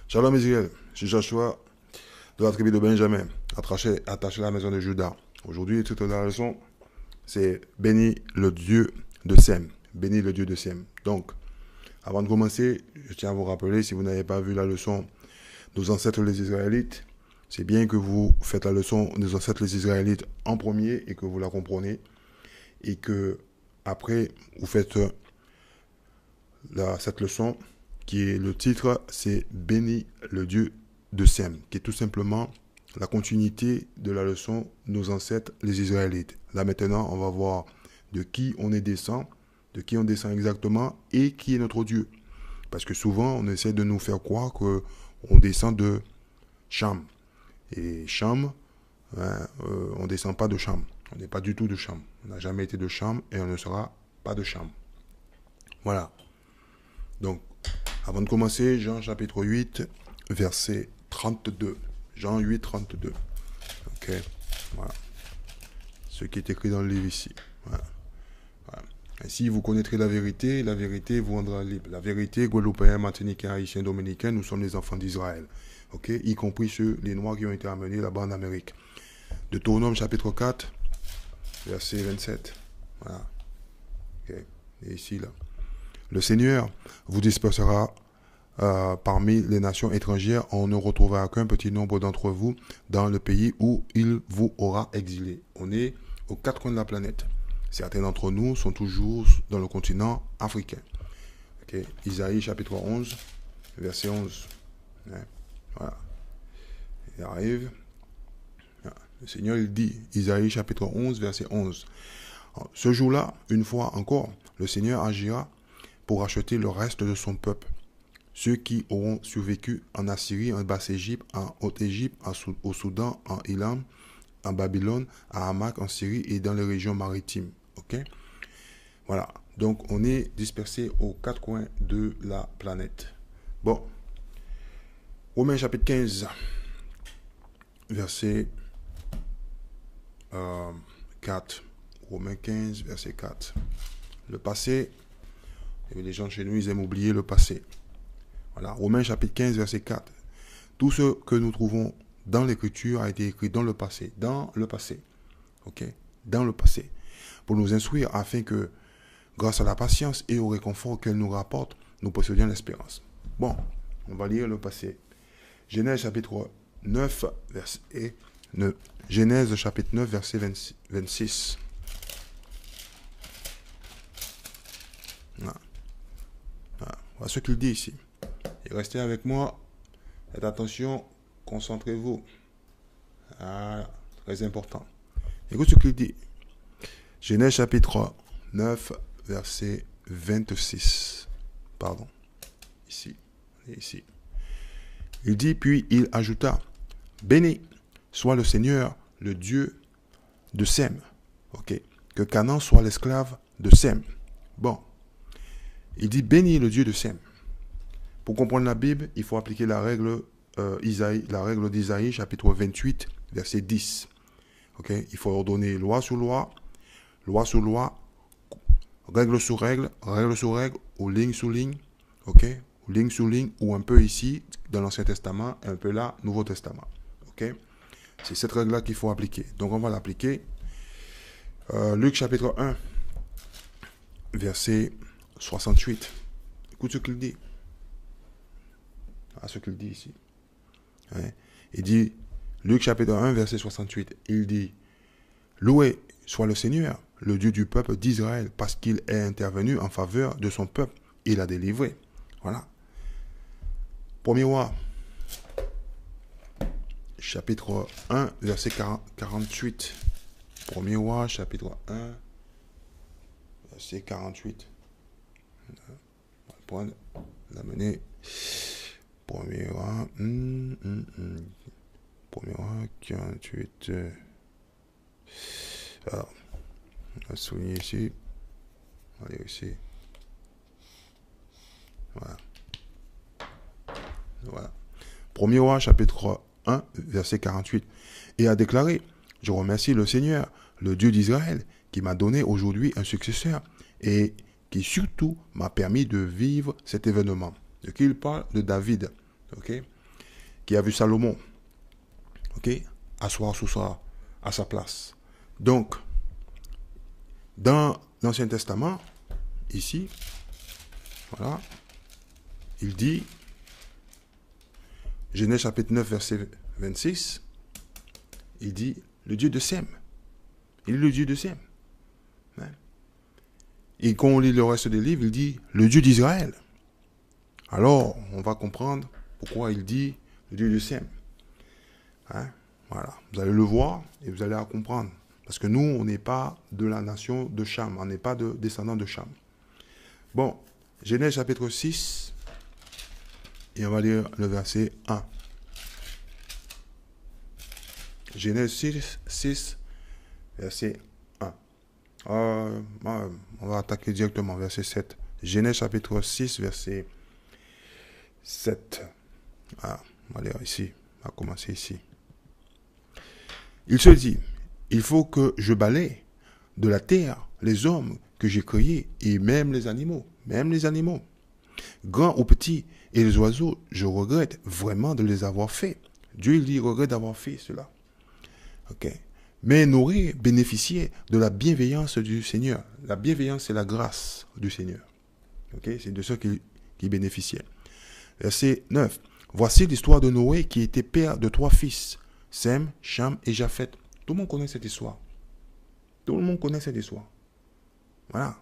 Shalom Israël, c'est Joshua de la tribu de Benjamin, attaché à la maison de Judas. Aujourd'hui, le titre de la leçon, c'est Béni le Dieu de Sem. Béni le Dieu de Sem. Donc, avant de commencer, je tiens à vous rappeler, si vous n'avez pas vu la leçon Nos ancêtres les Israélites, c'est bien que vous faites la leçon Nos ancêtres les Israélites en premier et que vous la comprenez. Et que après, vous faites cette leçon qui est le titre, c'est Béni le Dieu de Sem, qui est tout simplement la continuité de la leçon Nos ancêtres les Israélites. Là maintenant, on va voir de qui on est descend, de qui on descend exactement et qui est notre Dieu. Parce que souvent, on essaie de nous faire croire qu'on descend de Cham. Et Cham, on ne descend pas de Cham. On n'est pas du tout de Cham. On n'a jamais été de Cham et on ne sera pas de Cham. Voilà. Donc, avant de commencer, Jean chapitre 8, verset 32. Jean 8, 32. Ok, voilà. Ce qui est écrit dans le livre ici. Voilà. Voilà. Ainsi, vous connaîtrez la vérité vous rendra libre. La vérité, Guadeloupéens, Martiniquais, Haïtiens, Dominicains, nous sommes les enfants d'Israël. Ok, y compris les Noirs qui ont été amenés là-bas en Amérique. Deutéronome chapitre 4, verset 27. Voilà. Ok, et ici, là. Le Seigneur vous dispersera parmi les nations étrangères. On ne retrouvera qu'un petit nombre d'entre vous dans le pays où il vous aura exilé. On est aux quatre coins de la planète. Certains d'entre nous sont toujours dans le continent africain. Okay. Isaïe chapitre 11, verset 11. Voilà. Il arrive. Le Seigneur, il dit, Isaïe chapitre 11, verset 11. Ce jour-là, une fois encore, le Seigneur agira pour racheter le reste de son peuple. Ceux qui auront survécu en Assyrie, en Basse-Égypte, en Haute-Égypte, au Soudan, en Élam, en Babylone, à Hamath, en Syrie et dans les régions maritimes. Ok? Voilà. Donc, on est dispersés aux quatre coins de la planète. Bon. Romains chapitre 15, verset 4. Romains 15, verset 4. Le passé. Et les gens chez nous, ils aiment oublier le passé. Voilà, Romains chapitre 15, verset 4. Tout ce que nous trouvons dans l'Écriture a été écrit dans le passé. Dans le passé. Ok? Dans le passé. Pour nous instruire afin que, grâce à la patience et au réconfort qu'elle nous rapporte, nous possédions l'espérance. Bon, on va lire le passé. Genèse chapitre 9, verset 9. Genèse chapitre 9, verset 26. Voilà. Voilà ce qu'il dit ici. Et restez avec moi. Faites attention. Concentrez-vous. Ah, très important. Écoute ce qu'il dit. Genèse chapitre 9, verset 26. Pardon. Ici. Ici. Il dit, puis il ajouta, béni soit le Seigneur, le Dieu de Sem. Ok. Que Canaan soit l'esclave de Sem. Bon. Il dit, béni le Dieu de Sem. Pour comprendre la Bible, il faut appliquer la règle d'Isaïe, chapitre 28, verset 10. Okay? Il faut ordonner loi sur loi sur loi, règle sur règle, ou ligne sur ligne, okay? Ou ligne sur ligne, ou un peu ici, dans l'Ancien Testament, un peu là, Nouveau Testament. Okay? C'est cette règle-là qu'il faut appliquer. Donc on va l'appliquer. Luc chapitre 1, verset 68. Écoute ce qu'il dit. Ce qu'il dit ici. Hein? Il dit, Luc chapitre 1, verset 68, il dit, loué soit le Seigneur, le Dieu du peuple d'Israël, parce qu'il est intervenu en faveur de son peuple. Il l'a délivré. Voilà. Premier roi, chapitre 1, verset 48. Premier roi, chapitre 1, verset 48. On va prendre, l'amener. Premier roi, Premier roi, 48. Alors, on va souligner ici. On va aller ici. Voilà. Voilà. Premier roi, chapitre 1, verset 48. Et a déclaré, je remercie le Seigneur, le Dieu d'Israël, qui m'a donné aujourd'hui un successeur et qui surtout m'a permis de vivre cet événement. De qui il parle? De David. Okay? qui a vu Salomon, ok, asseoir à sa place. Donc, dans l'Ancien Testament, ici, voilà, il dit, Genèse chapitre 9, verset 26, il dit, le Dieu de Sem. Il est le Dieu de Sem. Hein? Et quand on lit le reste des livres, il dit, le Dieu d'Israël. Alors, on va comprendre pourquoi il dit le Dieu de Sem. Hein? Voilà, vous allez le voir et vous allez comprendre. Parce que nous, on n'est pas de la nation de Cham, on n'est pas de descendants de Cham. Bon, Genèse chapitre 6, et on va lire le verset 1. Genèse 6 verset 1. On va attaquer directement, verset 7. Genèse chapitre 6, verset 7. Ah, on va lire ici, on va commencer ici. Il se dit, il faut que je balaie de la terre les hommes que j'ai créés et même les animaux, grands ou petits, et les oiseaux, je regrette vraiment de les avoir faits. Dieu, il dit, regrette d'avoir fait cela. Ok. Mais Noé bénéficiait de la bienveillance du Seigneur. La bienveillance, c'est la grâce du Seigneur. Ok. C'est de ceux qui bénéficiaient. Verset 9. Voici l'histoire de Noé qui était père de 3 fils, Sem, Cham et Japhet. Tout le monde connaît cette histoire. Tout le monde connaît cette histoire. Voilà.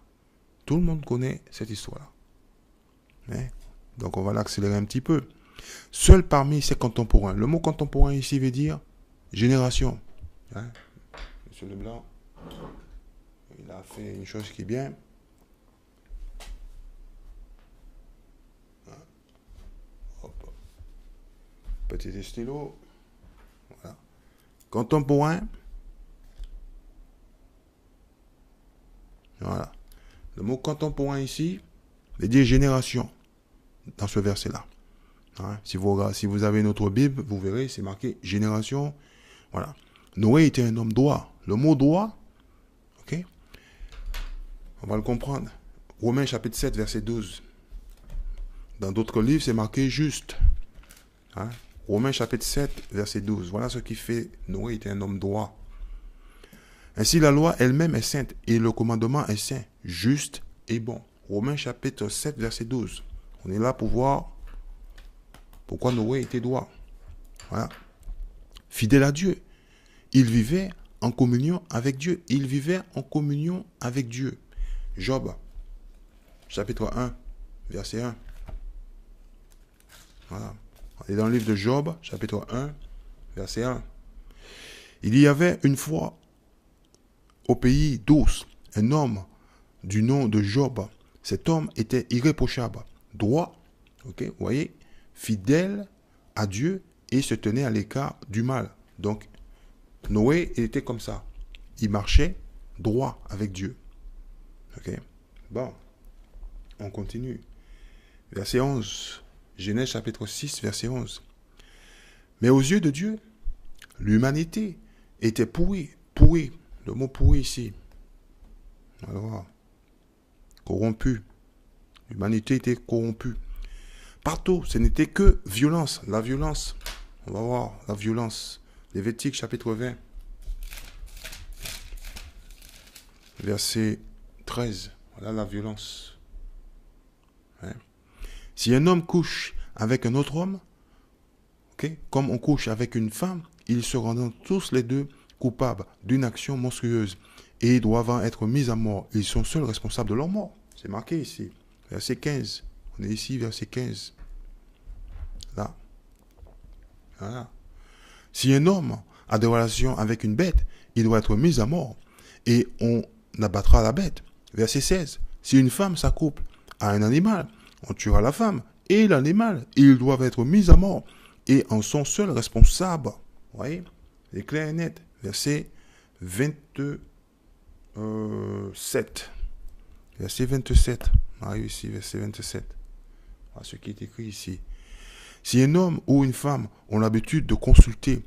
Tout le monde connaît cette histoire-là. Hein? Donc, on va l'accélérer un petit peu. Seul parmi ses contemporains. Le mot contemporain ici veut dire génération. Hein? Monsieur Leblanc, il a fait une chose qui est bien. Hop. Petit stylo. Voilà. Contemporain. Voilà. Le mot contemporain ici veut dire génération dans ce verset-là. Hein? Si vous avez notre Bible, vous verrez, c'est marqué génération. Voilà. Noé était un homme droit. Le mot droit, ok, on va le comprendre. Romains chapitre 7, verset 12. Dans d'autres livres, c'est marqué juste. Hein? Romains chapitre 7, verset 12. Voilà ce qui fait Noé était un homme droit. Ainsi, la loi elle-même est sainte et le commandement est saint, juste et bon. Romains chapitre 7, verset 12. On est là pour voir pourquoi Noé était droit. Voilà. Fidèle à Dieu. Il vivait en communion avec Dieu. Il vivait en communion avec Dieu. Job, chapitre 1, verset 1. Voilà. On est dans le livre de Job, chapitre 1, verset 1. Il y avait une fois au pays d'Os un homme du nom de Job. Cet homme était irréprochable, droit, ok, vous voyez, fidèle à Dieu et se tenait à l'écart du mal. Donc, Noé était comme ça. Il marchait droit avec Dieu. Ok. Bon. On continue. Verset 11. Genèse chapitre 6, verset 11. Mais aux yeux de Dieu, l'humanité était pourrie. Pourrie. Le mot pourri ici. Alors, corrompu. L'humanité était corrompue. Partout, ce n'était que violence. La violence. On va voir la violence. Lévitique chapitre 20. Verset 13. Voilà la violence. Hein? Si un homme couche avec un autre homme, okay, comme on couche avec une femme, ils se rendront tous les deux coupables d'une action monstrueuse et doivent être mis à mort. Ils sont seuls responsables de leur mort. C'est marqué ici. Verset 15. On est ici, verset 15. Là. Voilà. Si un homme a des relations avec une bête, il doit être mis à mort et on abattra la bête. Verset 16. Si une femme s'accouple à un animal, on tuera la femme et l'animal. Ils doivent être mis à mort et en sont seuls responsables. Vous voyez? C'est clair et net. Verset 27. Verset 27. On arrive ici, verset 27. Voilà ce qui est écrit ici. Si un homme ou une femme ont l'habitude de consulter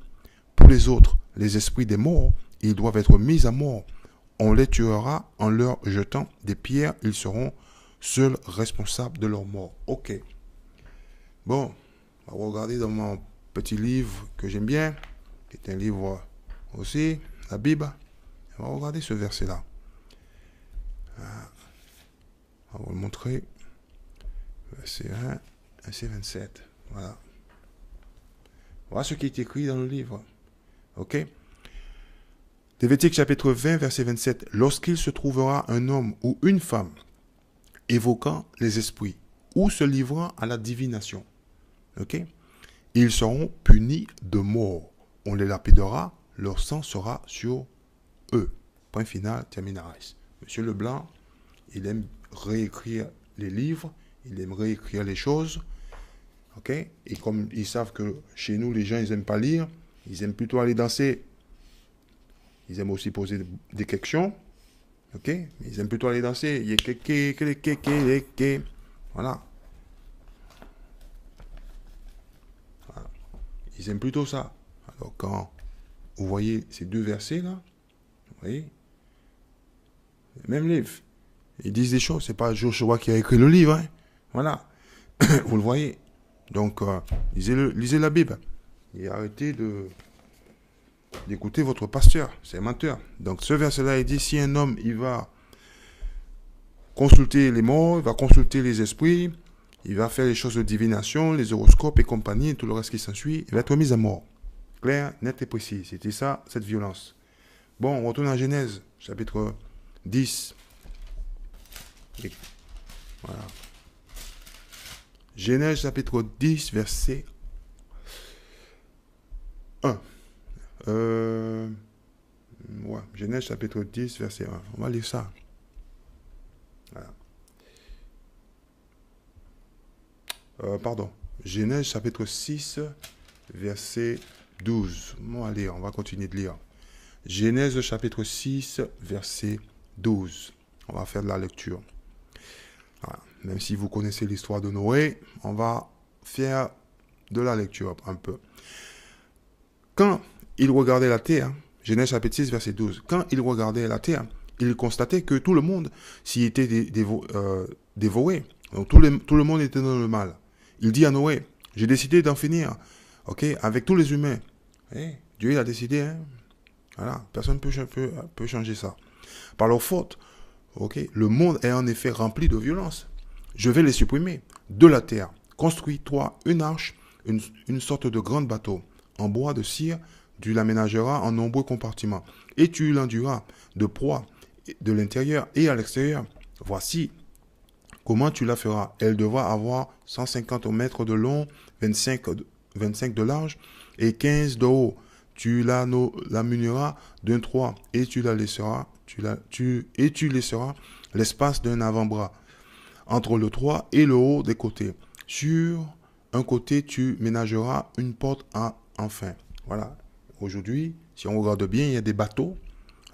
pour les autres les esprits des morts, ils doivent être mis à mort. On les tuera en leur jetant des pierres. Ils seront seuls responsables de leur mort. Ok. Bon, on va regarder dans mon petit livre que j'aime bien, qui est un livre aussi, la Bible. On va regarder ce verset-là. On va vous le montrer. Verset 1, verset 27. Voilà. Voilà ce qui est écrit dans le livre. Ok? Lévitique chapitre 20, verset 27. Lorsqu'il se trouvera un homme ou une femme évoquant les esprits ou se livrant à la divination, ok? Ils seront punis de mort. On les lapidera, leur sang sera sur eux. Point final, terminaris. Monsieur Leblanc, il aime réécrire les livres, il aime réécrire les choses. Ok? Et comme ils savent que chez nous, les gens, ils n'aiment pas lire, ils aiment plutôt aller danser. Ils aiment aussi poser des questions. Ok? Mais ils aiment plutôt aller danser. Voilà. Voilà. Ils aiment plutôt ça. Alors quand vous voyez ces deux versets-là, vous voyez, même livre, ils disent des choses. C'est pas Joshua qui a écrit le livre. Hein? Voilà. Vous le voyez. Donc, lisez la Bible. Et arrêtez d'écouter votre pasteur. C'est un menteur. Donc, ce verset-là, il dit, si un homme, il va consulter les morts, il va consulter les esprits, il va faire les choses de divination, les horoscopes et compagnie, et tout le reste qui s'ensuit, il va être mis à mort. Clair, net et précis. C'était ça, cette violence. Bon, on retourne à Genèse, chapitre 10. Et voilà. Genèse chapitre 10, verset 1. Genèse chapitre 10, verset 1. On va lire ça. Voilà. Genèse chapitre 6, verset 12. On va lire, on va continuer de lire. Genèse chapitre 6, verset 12. On va faire de la lecture. Voilà. Même si vous connaissez l'histoire de Noé, on va faire de la lecture un peu. Quand il regardait la terre, Genèse chapitre 6, verset 12, quand il regardait la terre, il constatait que tout le monde s'y était dévoré. Donc tout le monde était dans le mal. Il dit à Noé, j'ai décidé d'en finir, avec tous les humains. Dieu il a décidé, hein? Voilà, personne ne peut changer ça. Par leur faute, le monde est en effet rempli de violence. Je vais les supprimer de la terre. Construis-toi une arche, une sorte de grand bateau en bois de cire. Tu l'aménageras en nombreux compartiments et tu l'enduras de proie de l'intérieur et à l'extérieur. Voici comment tu la feras. Elle devra avoir 150 mètres de long, 25 de large et 15 de haut. Tu la muneras d'un toit et tu laisseras l'espace d'un avant-bras entre le toit et le haut des côtés. Sur un côté, tu ménageras une porte enfin. Voilà. Aujourd'hui, si on regarde bien, il y a des bateaux,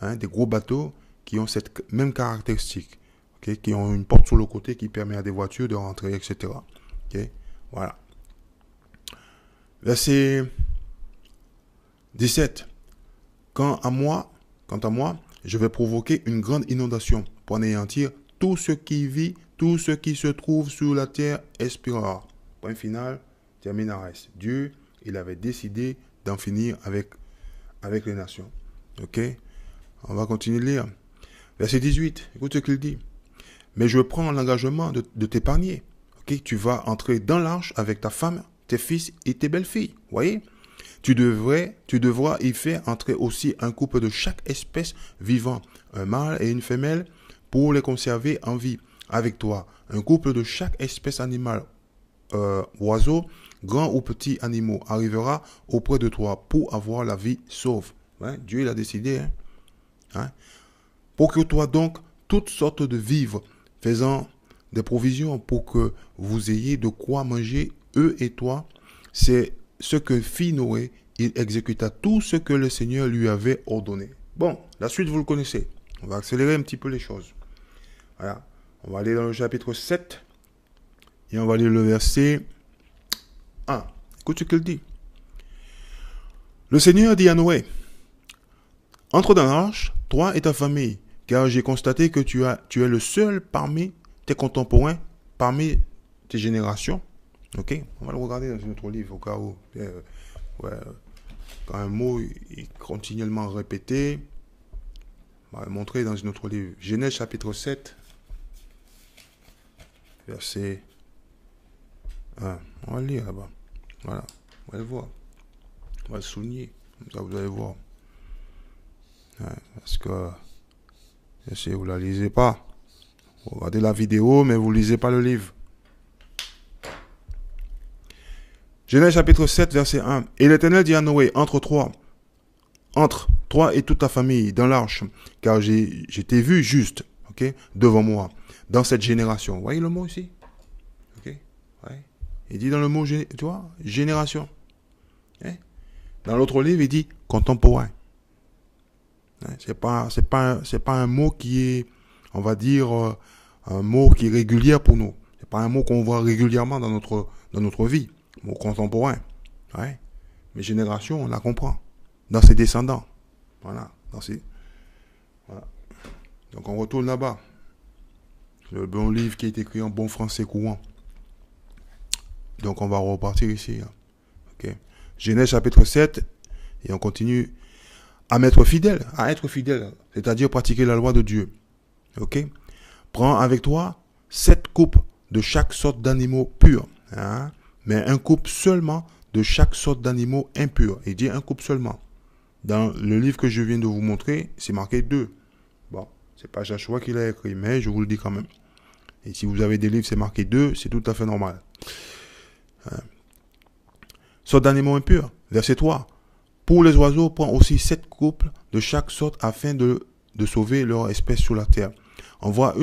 des gros bateaux qui ont cette même caractéristique, qui ont une porte sur le côté qui permet à des voitures de rentrer, etc. Voilà. Verset 17. Quant à moi, je vais provoquer une grande inondation pour anéantir tout ce qui vit, tout ce qui se trouve sur la terre expirera. Point final, terminaris. Dieu, il avait décidé d'en finir avec les nations. On va continuer de lire. Verset 18, écoute ce qu'il dit. Mais je prends l'engagement de t'épargner. Tu vas entrer dans l'arche avec ta femme, tes fils et tes belles-filles. Voyez? Tu devras y faire entrer aussi un couple de chaque espèce vivant, un mâle et une femelle, pour les conserver en vie avec toi. Un couple de chaque espèce animale, oiseaux, grands ou petits animaux, arrivera auprès de toi pour avoir la vie sauve. Dieu il a décidé. Procure-toi donc toutes sortes de vivres, faisant des provisions pour que vous ayez de quoi manger, eux et toi. C'est ce que fit Noé. Il exécuta tout ce que le Seigneur lui avait ordonné. Bon, la suite vous le connaissez. On va accélérer un petit peu les choses. Voilà. On va aller dans le chapitre 7 et on va lire le verset 1. Écoute ce qu'il dit. Le Seigneur dit à Noé, entre dans l'arche, toi et ta famille, car j'ai constaté que tu es le seul parmi tes contemporains, parmi tes générations, Ok? On va le regarder dans notre livre au cas où. Ouais, quand un mot est continuellement répété, on va le montrer dans notre livre. Genèse chapitre 7, verset 1. On va le lire là-bas. Voilà. On va le voir. On va le souligner. Comme ça, vous allez voir. Ouais, parce que, si vous ne la lisez pas, vous regardez la vidéo, mais vous ne lisez pas le livre. Genèse chapitre 7, verset 1. Et l'Éternel dit à Noé, entre toi et toute ta famille dans l'arche, car j'ai t'ai vu juste, ok, devant moi, dans cette génération. Vous voyez le mot ici? Ok, ouais. Il dit dans le mot, tu vois, génération. Hein? Dans l'autre livre, il dit contemporain. Hein? C'est pas un mot qui est, on va dire, un mot qui est régulier pour nous. C'est pas un mot qu'on voit régulièrement dans notre vie. Mot contemporain. Ouais. Mais génération, on la comprend. Dans ses descendants. Voilà. Voilà. Donc on retourne là-bas. Le bon livre qui est écrit en bon français courant. Donc on va repartir ici. Hein. Okay. Genèse chapitre 7. Et on continue à être fidèle. C'est-à-dire pratiquer la loi de Dieu. Ok. Prends avec toi 7 coupes de chaque sorte d'animaux purs. Hein? Mais un couple seulement de chaque sorte d'animaux impurs. Il dit un couple seulement. Dans le livre que je viens de vous montrer, c'est marqué 2. Bon, c'est pas Joshua qui l'a écrit, mais je vous le dis quand même. Et si vous avez des livres, c'est marqué 2, c'est tout à fait normal. Sorte d'animaux impurs. Verset 3. Pour les oiseaux, prends aussi 7 couples de chaque sorte afin de sauver leur espèce sur la terre. Envoie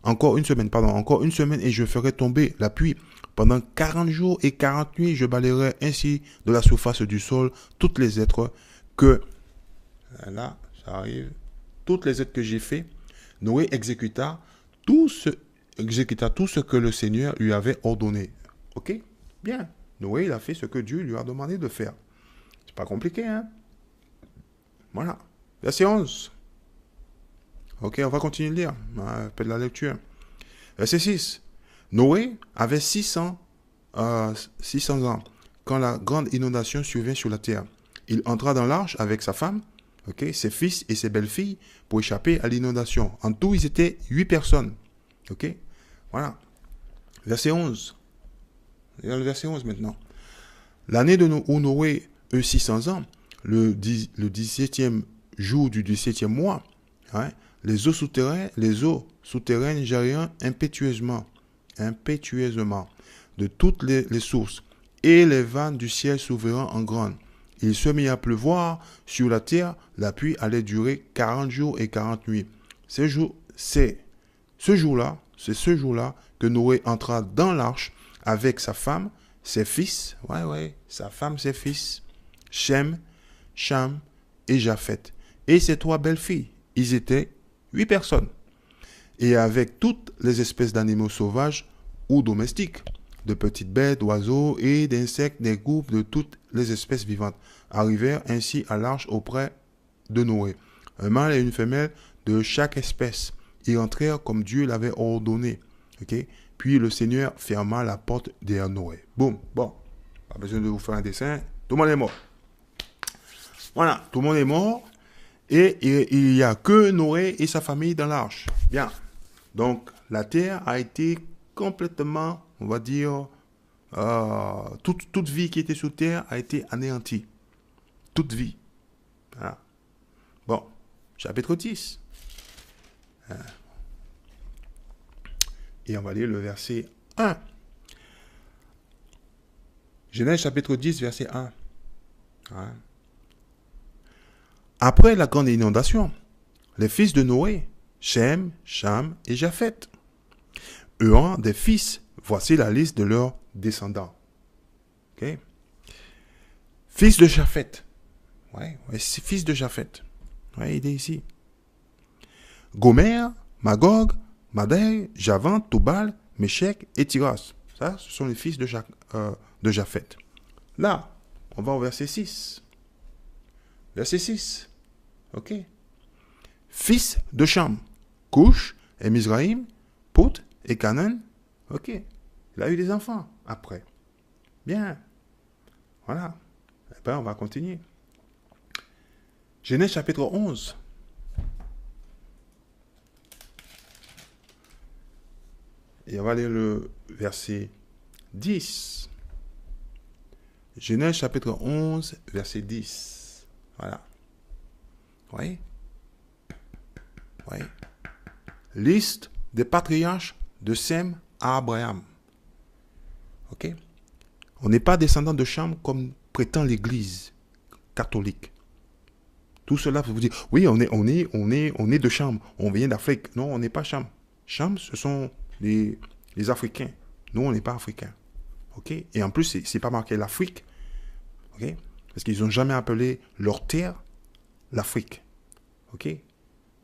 encore une semaine et je ferai tomber la pluie. Pendant 40 jours et 40 nuits, je balayerai ainsi de la surface du sol toutes les êtres que... Là, ça arrive. Toutes les êtres que j'ai fait. Noé exécuta tout ce que le Seigneur lui avait ordonné. Ok? Bien. Noé, il a fait ce que Dieu lui a demandé de faire. C'est pas compliqué, hein? Voilà. Verset 11. Ok, on va continuer de lire. On fait de la lecture. Verset 6. Noé avait 600 ans quand la grande inondation survint sur la terre. Il entra dans l'arche avec sa femme, okay, ses fils et ses belles-filles pour échapper à l'inondation. En tout, ils étaient 8 personnes. Ok? Voilà. Verset 11. Regardez le verset 11 maintenant. L'année où Noé eut 600 ans, le 17e jour du 17e mois, hein, les eaux souterraines jaillirent impétueusement de toutes les sources, et les vannes du ciel s'ouvrirent en grande. Il se mit à pleuvoir sur la terre, la pluie allait durer 40 jours et 40 nuits. C'est ce jour-là que Noé entra dans l'arche avec sa femme, ses fils, sa femme, ses fils, Shem, Cham et Japheth, et ses 3 belles-filles. Ils étaient 8 personnes. Et avec toutes les espèces d'animaux sauvages ou domestiques, de petites bêtes, d'oiseaux et d'insectes, des groupes de toutes les espèces vivantes, arrivèrent ainsi à l'arche auprès de Noé. Un mâle et une femelle de chaque espèce. Ils entrèrent comme Dieu l'avait ordonné. Okay? Puis le Seigneur ferma la porte derrière Noé. Boum, bon, pas besoin de vous faire un dessin. Tout le monde est mort. Voilà, tout le monde est mort. Et il n'y a que Noé et sa famille dans l'arche. Bien. Donc, la terre a été complètement, on va dire, toute vie qui était sur terre a été anéantie. Toute vie. Voilà. Bon, chapitre 10. Et on va lire le verset 1. Genèse chapitre 10, verset 1. Hein? Après la grande inondation, les fils de Noé, Shem, Cham et Japheth, eurent des fils. Voici la liste de leurs descendants. Okay? Fils de Japheth. Fils de Japheth. Il est ici. Gomer, Magog, Madai, Javan, Tubal, Méchec et Tiras. Ça, ce sont les fils de Japheth. Là, on va au verset 6. Verset 6. Ok. Fils de Cham, Couche et Mizraïm, Pout et Canaan. Ok. Il a eu des enfants. après. Bien. Voilà. Eh bien, on va continuer. Genèse chapitre 11. Et on va lire le verset 10. Genèse chapitre 11, verset 10. Voilà. Vous voyez? Vous voyez? Liste des patriarches de Sem à Abraham. Ok? On n'est pas descendant de Cham comme prétend l'Église catholique. Tout cela vous dire, oui, on est de Cham, on vient d'Afrique. Non, on n'est pas Cham. Cham, ce sont les Africains. Nous, on n'est pas Africains. Ok? Et en plus, c'est pas marqué l'Afrique. Ok? Parce qu'ils n'ont jamais appelé leur terre l'Afrique. Ok?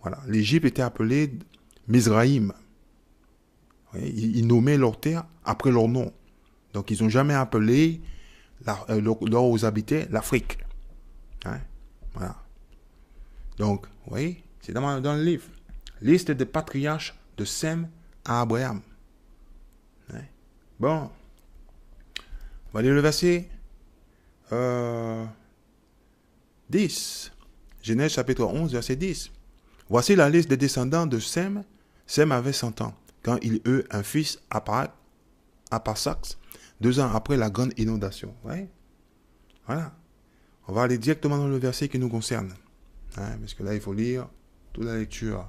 Voilà. L'Égypte était appelée Mizraïm. Ils nommaient leur terre après leur nom. Donc, ils n'ont jamais appelé leurs habitants l'Afrique. Hein? Voilà. Donc, vous voyez, c'est dans le livre. Liste des patriarches de Sem à Abraham. Hein? Bon. On va lire le verset 10. Genèse chapitre 11, verset 10. Voici la liste des descendants de Sem. Sem avait 100 ans quand il eut un fils à Parsax, 2 ans après la grande inondation. Ouais. Voilà. On va aller directement dans le verset qui nous concerne. Hein, parce que là, il faut lire toute la lecture.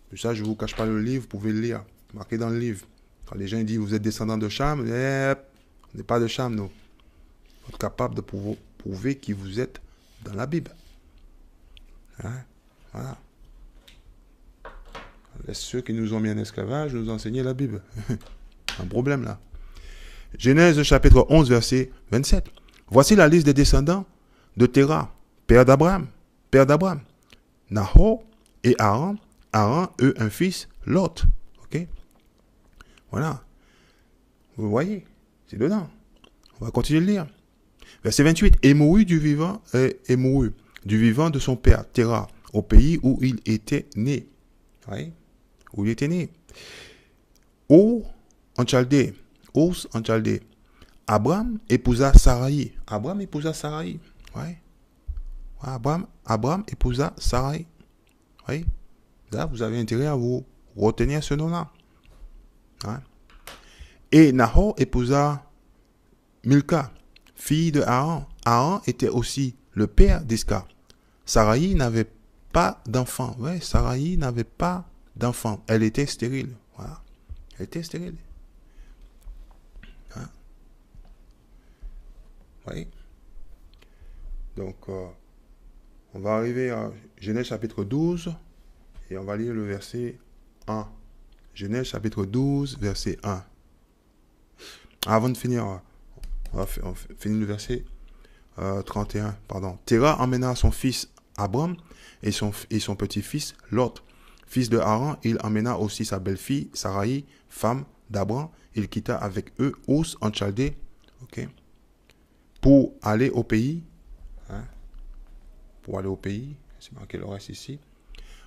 Pour ça, je ne vous cache pas le livre, vous pouvez le lire. Marqué dans le livre. Quand les gens disent vous êtes descendant de Cham, on n'est pas de Cham, nous. Vous êtes capable de prouver qui vous êtes dans la Bible. Hein? Voilà. Laisse ceux qui nous ont mis en esclavage nous enseigner la Bible. Un problème là. Genèse chapitre 11, verset 27. Voici la liste des descendants de Terah, père d'Abraham. Nahor et Haran. Haran eut un fils, Lot. Ok? Voilà. Vous voyez, c'est dedans. On va continuer de lire. Verset 28. Et mourut du vivant de son père, Terah, au pays où il était né. Oui, où il était né. Os en Chaldée. Abraham épousa Saraï. Oui. Abraham épousa Saraï. Oui. Là, vous avez intérêt à vous retenir ce nom-là. Hein? Et Nahor épousa Milka, fille de Haran. Haran était aussi le père d'Isca. Saraï n'avait pas d'enfant. Ouais, Saraï n'avait pas d'enfant. Elle était stérile. Voilà. Elle était stérile. Hein? Oui. Donc, on va arriver à Genèse chapitre 12 et on va lire le verset 1. Genèse chapitre 12, verset 1. Avant de finir, on finit le verset 31. Pardon. Terah emmena son fils Abram et son petit-fils Lot. Fils de Haran, il emmena aussi sa belle-fille Saraï, femme d'Abram. Il quitta avec eux Os en Chaldée, okay, pour aller au pays. Hein, pour aller au pays, c'est marqué le reste ici.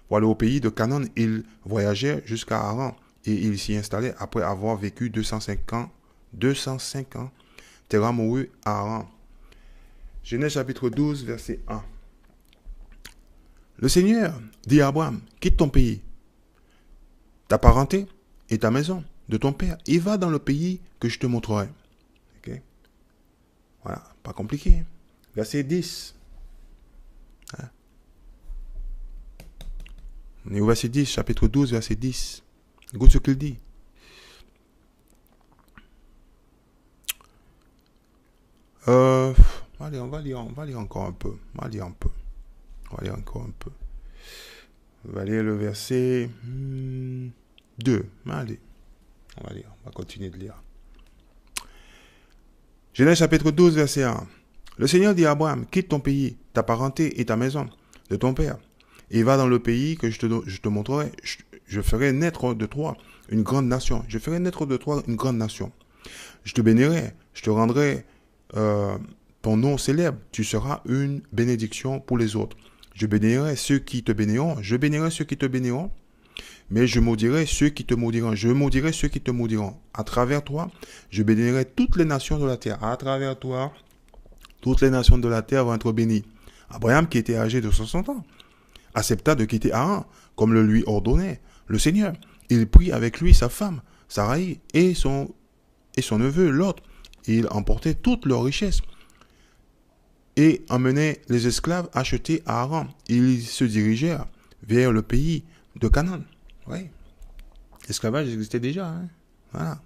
Pour aller au pays de Canaan, il voyageait jusqu'à Haran et il s'y installait après avoir vécu 205 ans. Terah mourut à Haran. Genèse chapitre 12, verset 1. Le Seigneur dit à Abraham, quitte ton pays, ta parenté et ta maison de ton père, et va dans le pays que je te montrerai. Okay? Voilà, pas compliqué. Verset 10. Hein? On est au verset 10, chapitre 12, verset 10. Écoute ce qu'il dit. Allez, on va lire encore un peu. On va lire le verset 2. Allez, on va continuer de lire. Genèse chapitre 12, verset 1. Le Seigneur dit à Abraham, quitte ton pays, ta parenté et ta maison de ton père, et va dans le pays que je te montrerai. Je ferai naître de toi une grande nation. Je te bénirai, je te rendrai ton nom célèbre. Tu seras une bénédiction pour les autres. Je bénirai ceux qui te béniront. mais je maudirai ceux qui te maudiront. Je maudirai ceux qui te maudiront. À travers toi, je bénirai toutes les nations de la terre. À travers toi, toutes les nations de la terre vont être bénies. Abraham, qui était âgé de 60 ans, accepta de quitter Haran, comme le lui ordonnait le Seigneur. Il prit avec lui sa femme, Sarai, et son neveu, Lot. Il emportait toutes leurs richesses et emmenait les esclaves achetés à Haran. Ils se dirigèrent vers le pays de Canaan. Oui, l'esclavage existait déjà. Hein? Voilà.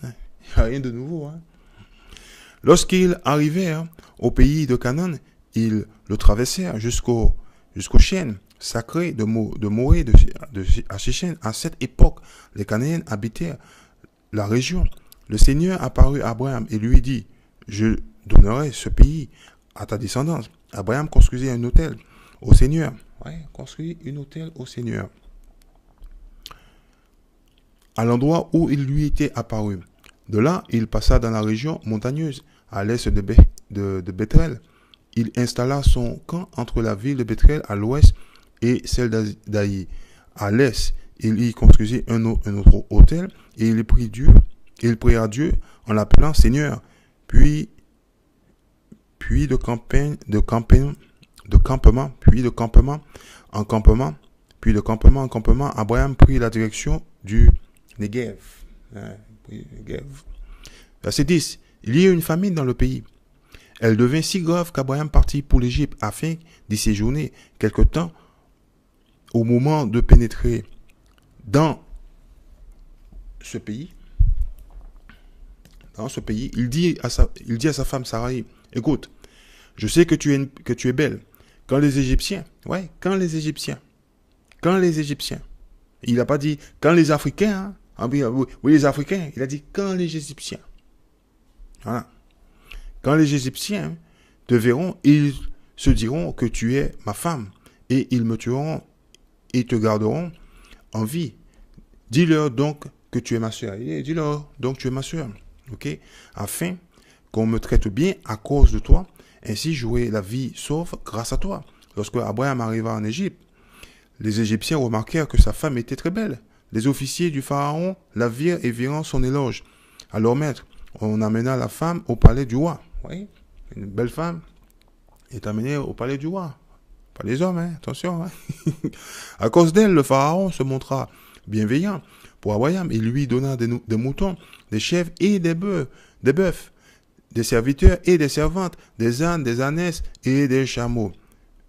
Il n'y a rien de nouveau. Hein? Lorsqu'ils arrivèrent au pays de Canaan, ils le traversèrent jusqu'aux chênes sacrés de Morée à Shechem. À cette époque, les Cananéens habitèrent la région. Le Seigneur apparut à Abraham et lui dit, je donnerai ce pays à ta descendance. Abraham construisit un autel au Seigneur. Ouais, construit un autel au Seigneur. À l'endroit où il lui était apparu. De là, il passa dans la région montagneuse, à l'est de Bethel. Il installa son camp entre la ville de Bethel à l'ouest et celle d'Aï. À l'est, il y construisit un autre autel et il pria Dieu en l'appelant Seigneur. Puis de campement en campement, Abraham prit la direction du Negev. Verset 10. Il y eut une famine dans le pays. Elle devint si grave qu'Abraham partit pour l'Égypte afin d'y séjourner quelque temps. Au moment de pénétrer dans ce pays, il dit à sa femme Sarai, écoute, je sais que tu es belle. Quand les Égyptiens, il n'a pas dit quand les Africains, hein? Oui, les Africains, il a dit quand les Égyptiens. Voilà. Quand les Égyptiens te verront, ils se diront que tu es ma femme, et ils me tueront et te garderont en vie. Dis-leur donc que tu es ma soeur. Dis-leur donc que tu es ma soeur. Ok? Afin qu'on me traite bien à cause de toi, ainsi j'aurai la vie sauve grâce à toi. Lorsque Abraham arriva en Égypte, les Égyptiens remarquèrent que sa femme était très belle. Les officiers du Pharaon la virent et virent son éloge. Alors maître, on amena la femme au palais du roi. Oui, une belle femme est amenée au palais du roi. Pas les hommes, hein, attention. Hein. À cause d'elle, le Pharaon se montra bienveillant pour Abraham. Il lui donna des moutons, des chèvres et des bœufs, des serviteurs et des servantes, des ânes, des ânesses et des chameaux.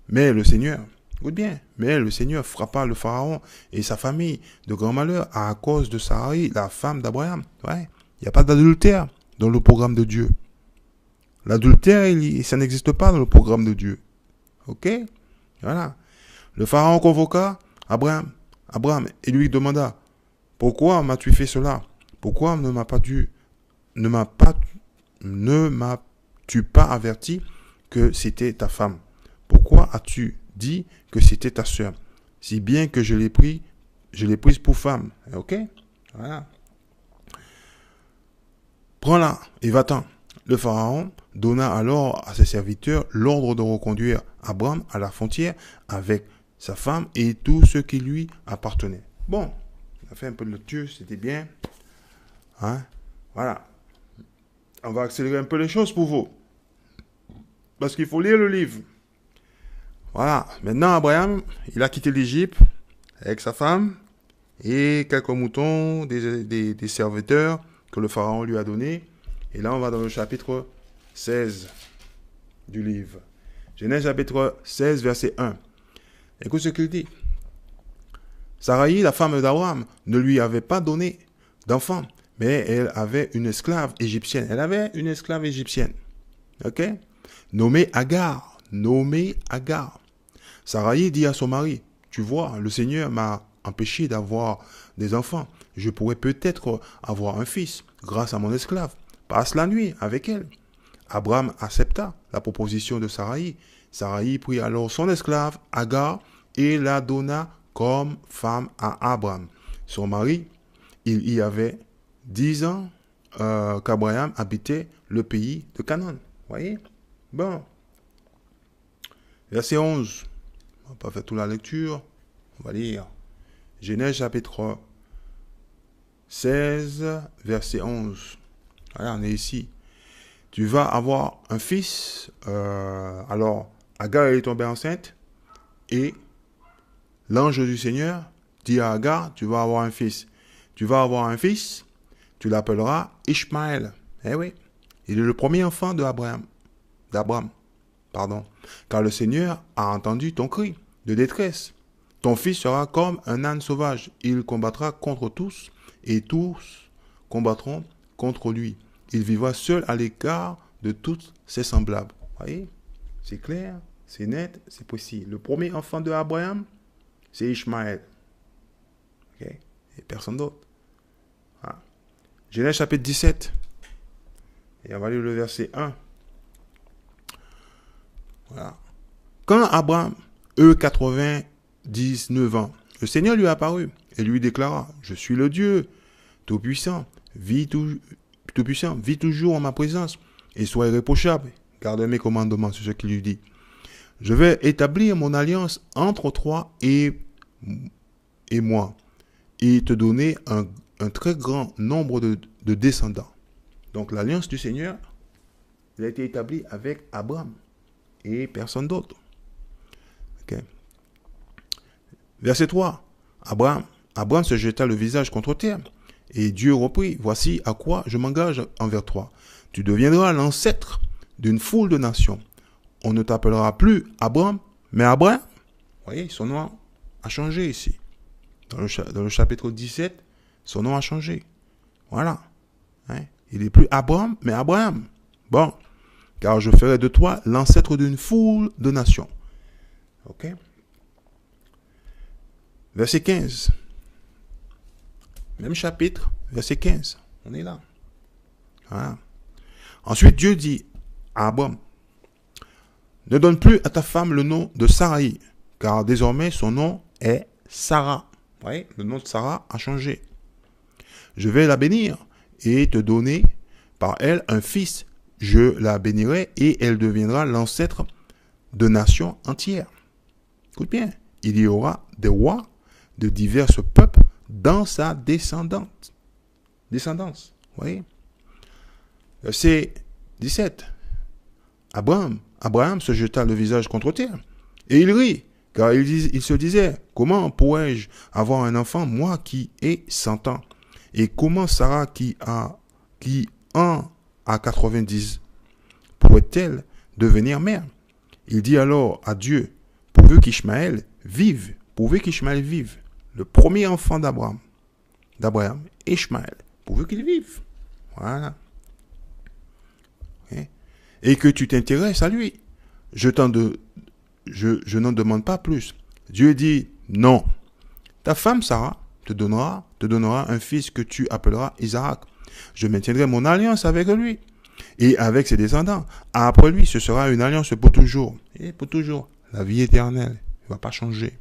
Mais le Seigneur, écoute bien, mais le Seigneur frappa le Pharaon et sa famille de grand malheur à cause de Sarai, la femme d'Abraham. Ouais, il n'y a pas d'adultère dans le programme de Dieu. L'adultère, ça n'existe pas dans le programme de Dieu. Ok? Voilà. Le Pharaon convoqua Abraham, et lui demanda, pourquoi m'as-tu fait cela? Pourquoi ne m'as-tu pas averti que c'était ta femme? Pourquoi as-tu dit que c'était ta sœur? Si bien que je l'ai prise pour femme. Ok? Voilà. Prends-la et va-t'en. Le Pharaon donna alors à ses serviteurs l'ordre de reconduire Abraham à la frontière avec sa femme et tout ce qui lui appartenait. Bon, on a fait un peu de lecture, c'était bien. Hein? Voilà. On va accélérer un peu les choses pour vous. Parce qu'il faut lire le livre. Voilà. Maintenant, Abraham, il a quitté l'Égypte avec sa femme et quelques moutons, des serviteurs que le Pharaon lui a donnés. Et là, on va dans le chapitre 16 du livre. Genèse chapitre 16, verset 1. Écoute ce qu'il dit. Sarai, la femme d'Abraham, ne lui avait pas donné d'enfant, mais elle avait une esclave égyptienne. Elle avait une esclave égyptienne. Ok? Nommée Agar. Sarai dit à son mari, tu vois, le Seigneur m'a empêché d'avoir des enfants. Je pourrais peut-être avoir un fils grâce à mon esclave. Passe la nuit avec elle. Abraham accepta la proposition de Sarai. Sarai prit alors son esclave, Agar, et la donna comme femme à Abraham. Son mari, il y avait 10 ans qu'Abraham habitait le pays de Canaan. Voyez? Bon. Verset 11. On va pas faire toute la lecture. On va lire Genèse chapitre 16, verset 11. Voilà, on est ici. Tu vas avoir un fils. Alors, Agar est tombée enceinte. Et l'ange du Seigneur dit à Agar, tu vas avoir un fils. Tu vas avoir un fils, tu l'appelleras Ishmaël. Eh oui, il est le premier enfant d'Abraham. Car le Seigneur a entendu ton cri de détresse. Ton fils sera comme un âne sauvage. Il combattra contre tous et tous combattront contre lui. Il vivra seul à l'écart de tous ses semblables. Vous voyez, c'est clair, c'est net, c'est précis. Le premier enfant de Abraham, c'est Ishmaël. Okay? Et personne d'autre. Voilà. Genèse chapitre 17. Et on va lire le verset 1. Voilà. Quand Abraham eut 99 ans, le Seigneur lui apparut et lui déclara, je suis le Dieu Tout-Puissant, vis toujours en ma présence et sois irréprochable. Garde mes commandements, c'est ce qu'il lui dit. Je vais établir mon alliance entre toi et moi et te donner un très grand nombre de descendants. Donc l'alliance du Seigneur, elle a été établie avec Abraham et personne d'autre. Okay. Verset 3. Abraham se jeta le visage contre terre et Dieu reprit, voici à quoi je m'engage envers toi. Tu deviendras l'ancêtre d'une foule de nations. On ne t'appellera plus Abraham, mais Abraham. Vous voyez, son nom a changé ici. Dans le chapitre 17, son nom a changé. Voilà. Hein? Il n'est plus Abraham, mais Abraham. Bon. Car je ferai de toi l'ancêtre d'une foule de nations. Ok? Verset 15. Même chapitre, verset 15. On est là. Voilà. Ensuite, Dieu dit à Abraham, ne donne plus à ta femme le nom de Sarai, car désormais son nom est Sarah. Vous voyez, le nom de Sarah a changé. Je vais la bénir et te donner par elle un fils. Je la bénirai et elle deviendra l'ancêtre de nations entières. Écoute bien, il y aura des rois de divers peuples dans sa descendance. Vous voyez? Verset 17. Abraham se jeta le visage contre terre et il rit, car il se disait, comment pourrais-je avoir un enfant, moi qui ai 100 ans? Et comment Sarah qui en a 90 pourrait-elle devenir mère? Il dit alors à Dieu, pourvu qu'Ishmaël vive, le premier enfant d'Abraham, Ishmaël, pourvu qu'il vive. Voilà. Et que tu t'intéresses à lui. Je n'en demande pas plus. Dieu dit, non. Ta femme Sarah te donnera un fils que tu appelleras Isaac. Je maintiendrai mon alliance avec lui et avec ses descendants. Après lui, ce sera une alliance pour toujours. Et pour toujours. La vie éternelle ne va pas changer.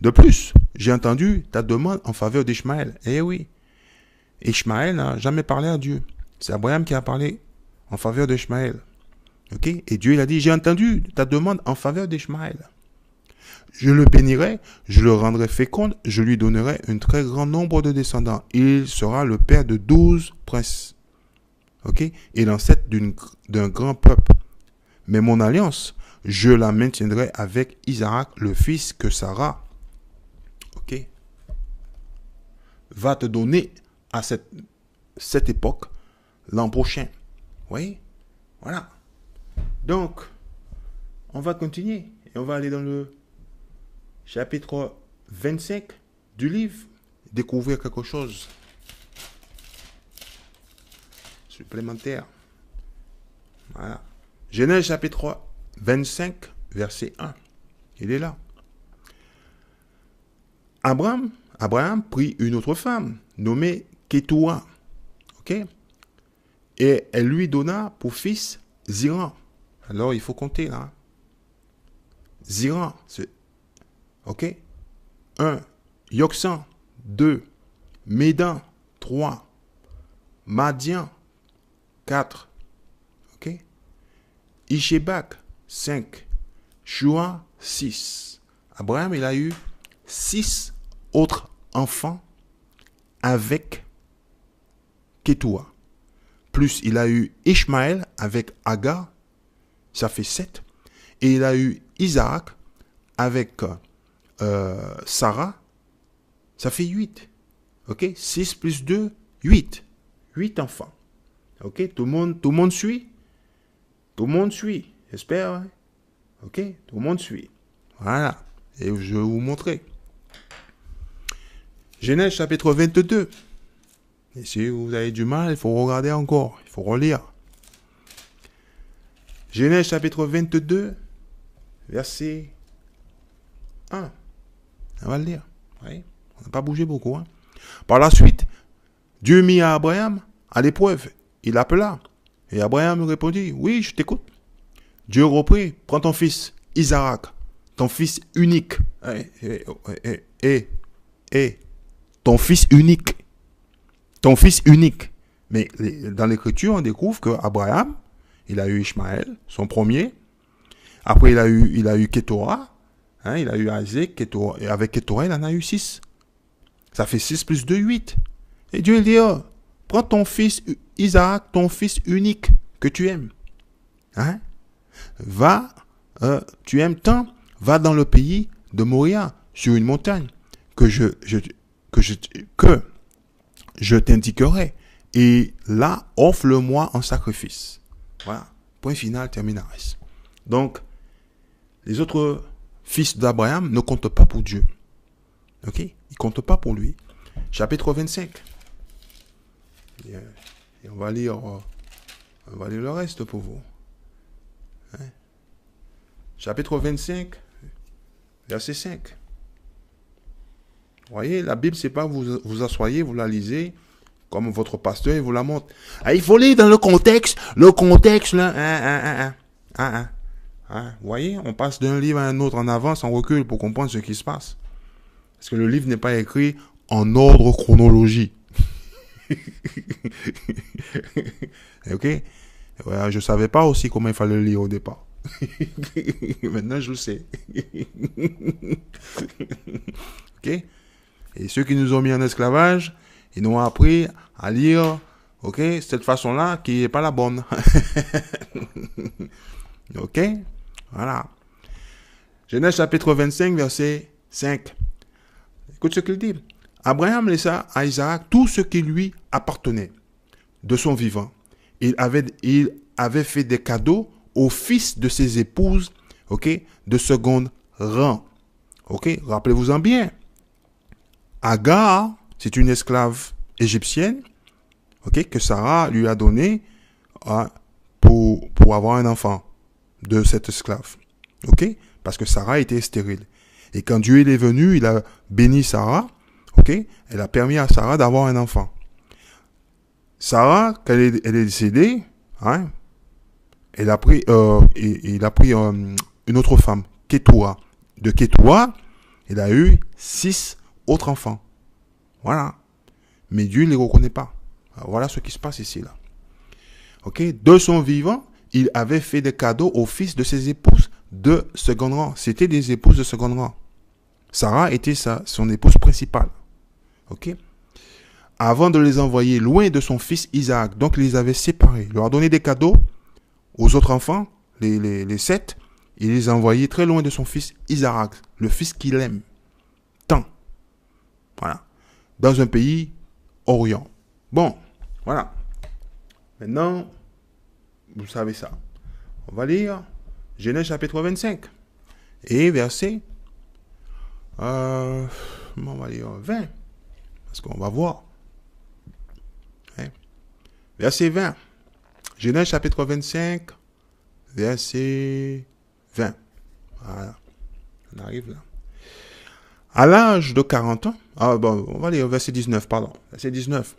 De plus, j'ai entendu ta demande en faveur d'Ishmaël. Eh oui. Ishmaël n'a jamais parlé à Dieu. C'est Abraham qui a parlé en faveur d'Ishmaël. Ok? Et Dieu il a dit, j'ai entendu ta demande en faveur d'Ishmaël. Je le bénirai, je le rendrai fécond, je lui donnerai un très grand nombre de descendants. Il sera le père de 12 princes. Ok? Et l'ancêtre d'un grand peuple. Mais mon alliance, je la maintiendrai avec Isaac, le fils que Sarah, ok, va te donner à cette époque l'an prochain. Vous voyez? Voilà. Donc, on va continuer et on va aller dans le chapitre 25 du livre, découvrir quelque chose supplémentaire. Voilà. Genèse chapitre 25, verset 1. Il est là. Abraham prit une autre femme, nommée Kétoua. Ok? Et elle lui donna pour fils Ziran. Alors, il faut compter là. Ziran, c'est... Ok? 1. Yoksan. 2. Médan. 3. Madian. 4. Ok? Ishébak. 5. Shua. 6. Abraham, il a eu 6 autres enfants avec Kétoua. Plus il a eu Ishmaël avec Agar, ça fait 7. Et il a eu Isaac avec Sarah, ça fait 8. Ok, 6 plus 2, 8. 8 enfants. Ok, tout le monde suit? Tout le monde suit, j'espère. Hein? Ok, tout le monde suit. Voilà, et je vais vous montrer. Genèse chapitre 22. Et si vous avez du mal, il faut regarder encore, il faut relire. Genèse chapitre 22, verset 1. On va le lire. Oui, on n'a pas bougé beaucoup. Hein. Par la suite, Dieu mit à Abraham à l'épreuve. Il appela. Et Abraham répondit, oui, je t'écoute. Dieu reprit, prends ton fils, Isaac, ton fils unique. Ton fils unique. Ton fils unique. Mais dans l'écriture, on découvre qu'Abraham, il a eu Ishmaël, son premier. Après, il a eu Kétora. Hein, il a eu Isaac, Kétora. Et avec Kétora, il en a eu 6. Ça fait 6 plus 2, 8. Et Dieu dit, oh, prends ton fils Isaac, ton fils unique que tu aimes. Hein? Va, tu aimes tant, va dans le pays de Moria, sur une montagne, que je t'indiquerai. Et là, offre-le-moi en sacrifice. Voilà. Point final, terminaris. Donc, les autres fils d'Abraham ne comptent pas pour Dieu. Ok? Ils ne comptent pas pour lui. Chapitre 25. Et on va lire le reste pour vous. Hein? Chapitre 25, verset 5. Vous voyez, la Bible, c'est pas vous asseyez, vous la lisez, comme votre pasteur, il vous la montre. Ah, il faut lire dans le contexte là. Vous voyez, on passe d'un livre à un autre en avance, en recul pour comprendre ce qui se passe. Parce que le livre n'est pas écrit en ordre chronologique. Ok? Ouais, je ne savais pas aussi comment il fallait le lire au départ. Maintenant, je le sais. Ok? Et ceux qui nous ont mis en esclavage, ils nous ont appris à lire, ok, cette façon-là qui n'est pas la bonne. Ok? Voilà. Genèse chapitre 25, verset 5. Écoute ce qu'il dit. Abraham laissa à Isaac tout ce qui lui appartenait de son vivant. Il avait fait des cadeaux aux fils de ses épouses, ok, de second rang. Ok? Rappelez-vous-en bien. Agar, c'est une esclave égyptienne, ok, que Sarah lui a donnée pour avoir un enfant de cette esclave. Ok? Parce que Sarah était stérile. Et quand Dieu est venu, il a béni Sarah, ok? Elle a permis à Sarah d'avoir un enfant. Sarah, quand elle est décédée, hein, il a pris une autre femme, Kétoua. De Kétoua, il a eu 6 autres enfants. Voilà. Mais Dieu ne les reconnaît pas. Alors voilà ce qui se passe ici, là. Ok? De son vivant, il avait fait des cadeaux aux fils de ses épouses de second rang. C'était des épouses de second rang. Sarah était son épouse principale. Ok? Avant de les envoyer loin de son fils Isaac. Donc, il les avait séparés. Il leur a donné des cadeaux aux autres enfants, les 7. Il les a envoyés très loin de son fils Isaac, le fils qu'il aime tant. Voilà. Dans un pays orient. Bon, voilà. Maintenant, vous savez ça. On va lire Genèse chapitre 25. Et verset... on va lire 20. Parce qu'on va voir. Hein? Verset 20. Genèse chapitre 25. Verset 20. Voilà. On arrive là. À l'âge de 40 ans. On va lire verset 19, pardon. Verset 19.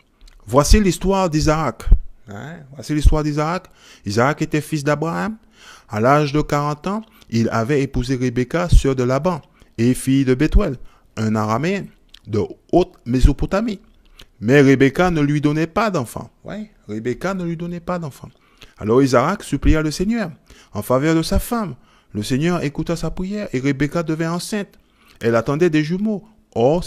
Voici l'histoire d'Isaac. Hein? Voici l'histoire d'Isaac. Isaac était fils d'Abraham. À l'âge de 40 ans, il avait épousé Rebecca, sœur de Laban, et fille de Bethuel, un araméen de haute Mésopotamie. Mais Rebecca ne lui donnait pas d'enfant. Ouais, Rebecca ne lui donnait pas d'enfant. Alors Isaac supplia le Seigneur en faveur de sa femme. Le Seigneur écouta sa prière et Rebecca devint enceinte. Elle attendait des jumeaux. Or,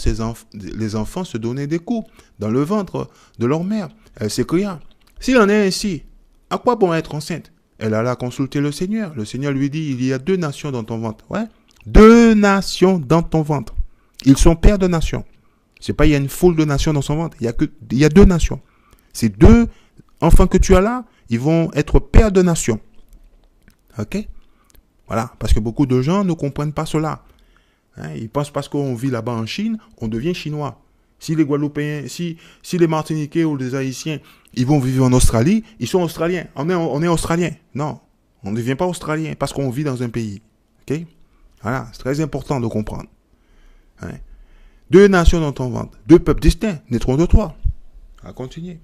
les enfants se donnaient des coups dans le ventre de leur mère. Elle s'écria, s'il en est ainsi, à quoi bon être enceinte? Elle alla consulter le Seigneur. Le Seigneur lui dit, il y a 2 nations dans ton ventre. Ouais, 2 nations dans ton ventre. Ils sont pères de nations. C'est pas il y a une foule de nations dans son ventre. Il y a 2 nations. Ces 2 enfants que tu as là, ils vont être pères de nations. Ok? Voilà, parce que beaucoup de gens ne comprennent pas cela. Hein, ils pensent parce qu'on vit là-bas en Chine, on devient chinois. Si les Guadeloupéens, si les Martiniquais ou les Haïtiens, ils vont vivre en Australie, ils sont Australiens. On est Australiens. Non, on ne devient pas Australien parce qu'on vit dans un pays. Ok? Voilà, c'est très important de comprendre. Hein? 2 nations dans ton ventre, 2 peuples distincts naîtront de toi. On va continuer.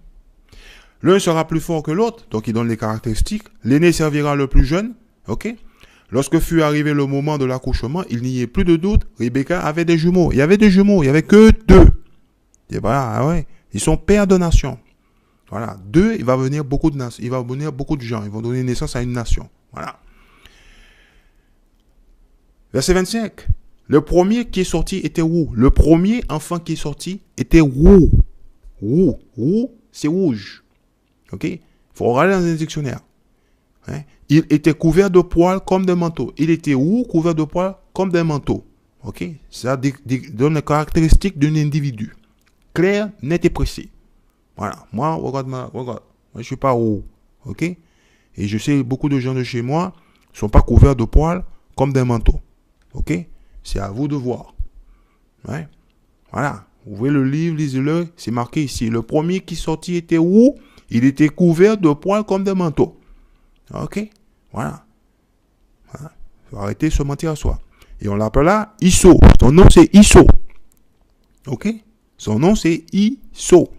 L'un sera plus fort que l'autre, donc il donne les caractéristiques. L'aîné servira le plus jeune. Ok? Lorsque fut arrivé le moment de l'accouchement, il n'y ait plus de doute. Rebecca avait des jumeaux. Il y avait des jumeaux, il n'y avait que 2. Et voilà, ah ouais, ils sont pères de nations. Voilà, 2, il va venir beaucoup de nations, il va venir beaucoup de gens, ils vont donner naissance à une nation. Voilà. Verset 25. Le premier qui est sorti était où? Le premier enfant qui est sorti était où? Où, c'est rouge. Ok? Il faut regarder dans un dictionnaire. Hein? Il était couvert de poils comme d'un manteau. Il était où? Couvert de poils comme d'un manteau. Ok? Ça donne les caractéristiques d'un individu. Clair, net et précis. Voilà. Moi, regarde. Moi, je suis pas haut. Ok? Et je sais, beaucoup de gens de chez moi ne sont pas couverts de poils comme d'un manteau. Ok? C'est à vous de voir. Ouais. Voilà. Ouvrez le livre, lisez-le. C'est marqué ici. Le premier qui sortit était où? Il était couvert de poils comme d'un manteau. Ok? Voilà. Voilà. Faut arrêter de se mentir à soi. Et on l'appela Isso. Son nom, c'est Isso. Ok? Son nom, c'est Isso.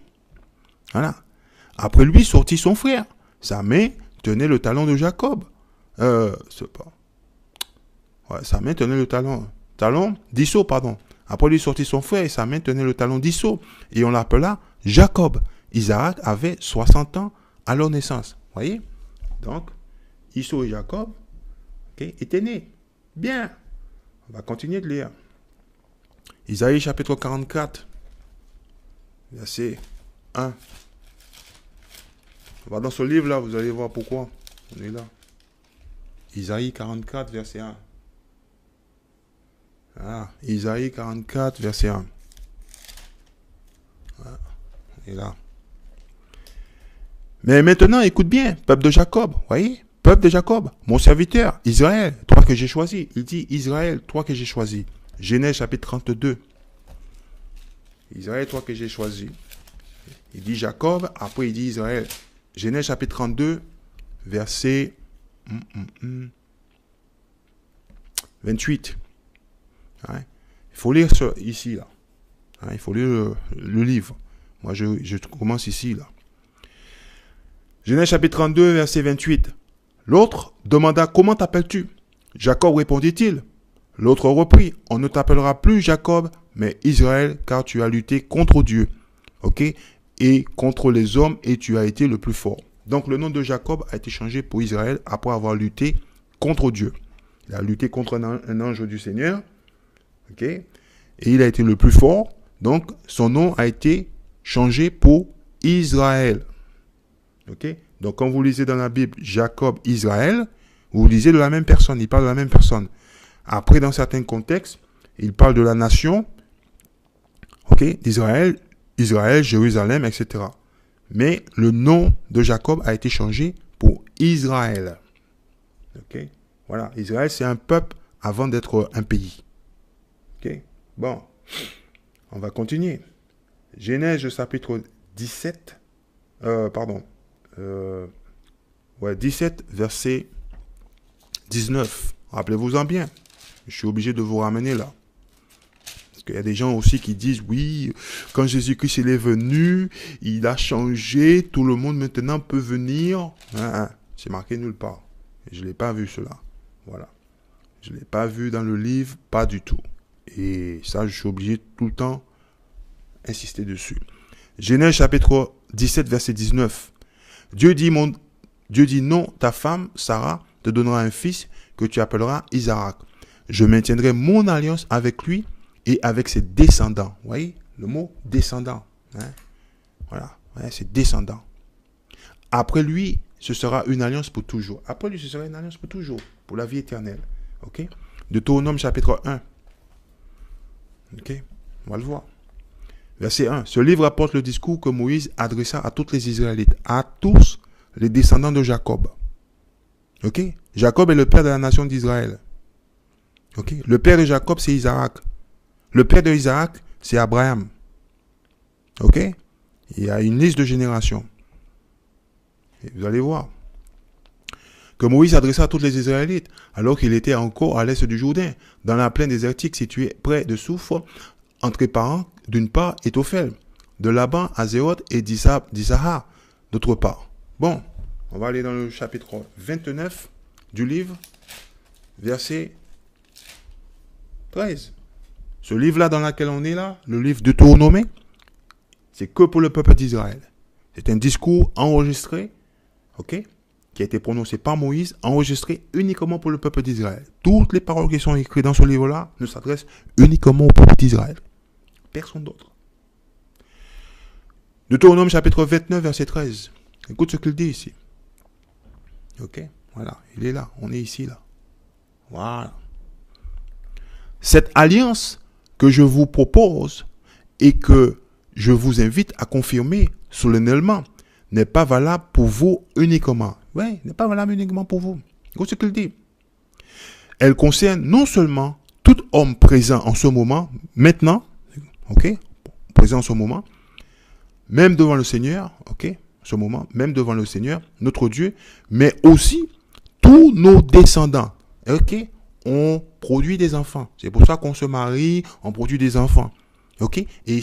Voilà. Après lui sortit son frère. Sa main tenait le talon de Jacob. C'est pas. Ouais, sa main tenait le talon d'Isso, pardon. Après lui sortit son frère et sa main tenait le talon d'Isso. Et on l'appela Jacob. Isaac avait 60 ans à leur naissance. Voyez? Donc, Isso et Jacob étaient nés. Bien. On va continuer de lire. Isaïe chapitre 44. Verset 1. On va dans ce livre-là, vous allez voir pourquoi. On est là. Isaïe 44, verset 1. Voilà. Isaïe 44, verset 1. Voilà. On est là. Mais maintenant, écoute bien, peuple de Jacob, voyez? Peuple de Jacob, mon serviteur, Israël, toi que j'ai choisi. Il dit Israël, toi que j'ai choisi. Genèse chapitre 32. Israël, toi que j'ai choisi. Il dit Jacob, après il dit Israël. Genèse chapitre 32, verset 28. Hein? Il faut lire ici, là. Hein? Il faut lire le livre. Moi, je commence ici, là. Genèse chapitre 32, verset 28. L'autre demanda, comment t'appelles-tu? Jacob répondit-il. L'autre reprit, on ne t'appellera plus Jacob, mais Israël, car tu as lutté contre Dieu. Ok? Et contre les hommes, et tu as été le plus fort. Donc le nom de Jacob a été changé pour Israël après avoir lutté contre Dieu. Il a lutté contre un ange du Seigneur. Ok? Et il a été le plus fort. Donc son nom a été changé pour Israël. Ok? Donc quand vous lisez dans la Bible Jacob, Israël, vous lisez de la même personne. Il parle de la même personne. Après, dans certains contextes, il parle de la nation, ok, d'Israël, Israël, Jérusalem, etc. Mais le nom de Jacob a été changé pour Israël. Ok, voilà, Israël, c'est un peuple avant d'être un pays. Ok, bon, on va continuer. Genèse chapitre 17, 17, verset 19. Rappelez-vous-en bien. Je suis obligé de vous ramener là. Parce qu'il y a des gens aussi qui disent, oui, quand Jésus-Christ il est venu, il a changé, tout le monde maintenant peut venir. C'est marqué nulle part. Et je ne l'ai pas vu cela. Voilà. Je ne l'ai pas vu dans le livre, pas du tout. Et ça, je suis obligé tout le temps d'insister dessus. Genèse chapitre 17, verset 19. Dieu dit, non, ta femme, Sarah, te donnera un fils que tu appelleras Isaac. Je maintiendrai mon alliance avec lui et avec ses descendants. Vous voyez le mot descendant. Hein? Voilà, ouais, c'est descendant. Après lui, ce sera une alliance pour toujours. Après lui, ce sera une alliance pour toujours, pour la vie éternelle. Ok? Deutéronome chapitre 1. Ok? On va le voir. Verset 1. Ce livre apporte le discours que Moïse adressa à tous les Israélites, à tous les descendants de Jacob. Ok? Jacob est le père de la nation d'Israël. Ok? Le père de Jacob, c'est Isaac. Le père de Isaac, c'est Abraham. Ok? Il y a une liste de générations. Et vous allez voir que Moïse adressa à tous les Israélites, alors qu'il était encore à l'est du Jourdain, dans la plaine désertique située près de Souf, entre les parents, d'une part, et Tophel, de Laban, Azéot et d'Issachar, d'autre part. Bon, on va aller dans le chapitre 29 du livre, verset 13. Ce livre-là dans lequel on est là, le livre de Deutéronome, c'est que pour le peuple d'Israël. C'est un discours enregistré, ok, qui a été prononcé par Moïse, enregistré uniquement pour le peuple d'Israël. Toutes les paroles qui sont écrites dans ce livre-là ne s'adressent uniquement au peuple d'Israël. Personne d'autre. Deutéronome chapitre 29, verset 13. Écoute ce qu'il dit ici. Ok, voilà, il est là, on est ici, là. Voilà. Cette alliance que je vous propose et que je vous invite à confirmer solennellement n'est pas valable pour vous uniquement. Oui, n'est pas valable uniquement pour vous. Écoute ce qu'il dit. Elle concerne non seulement tout homme présent en ce moment, maintenant, ok, présent en ce moment, même devant le Seigneur, ok, ce moment, même devant le Seigneur, notre Dieu, mais aussi tous nos descendants, ok, on produit des enfants. C'est pour ça qu'on se marie, on produit des enfants, ok, et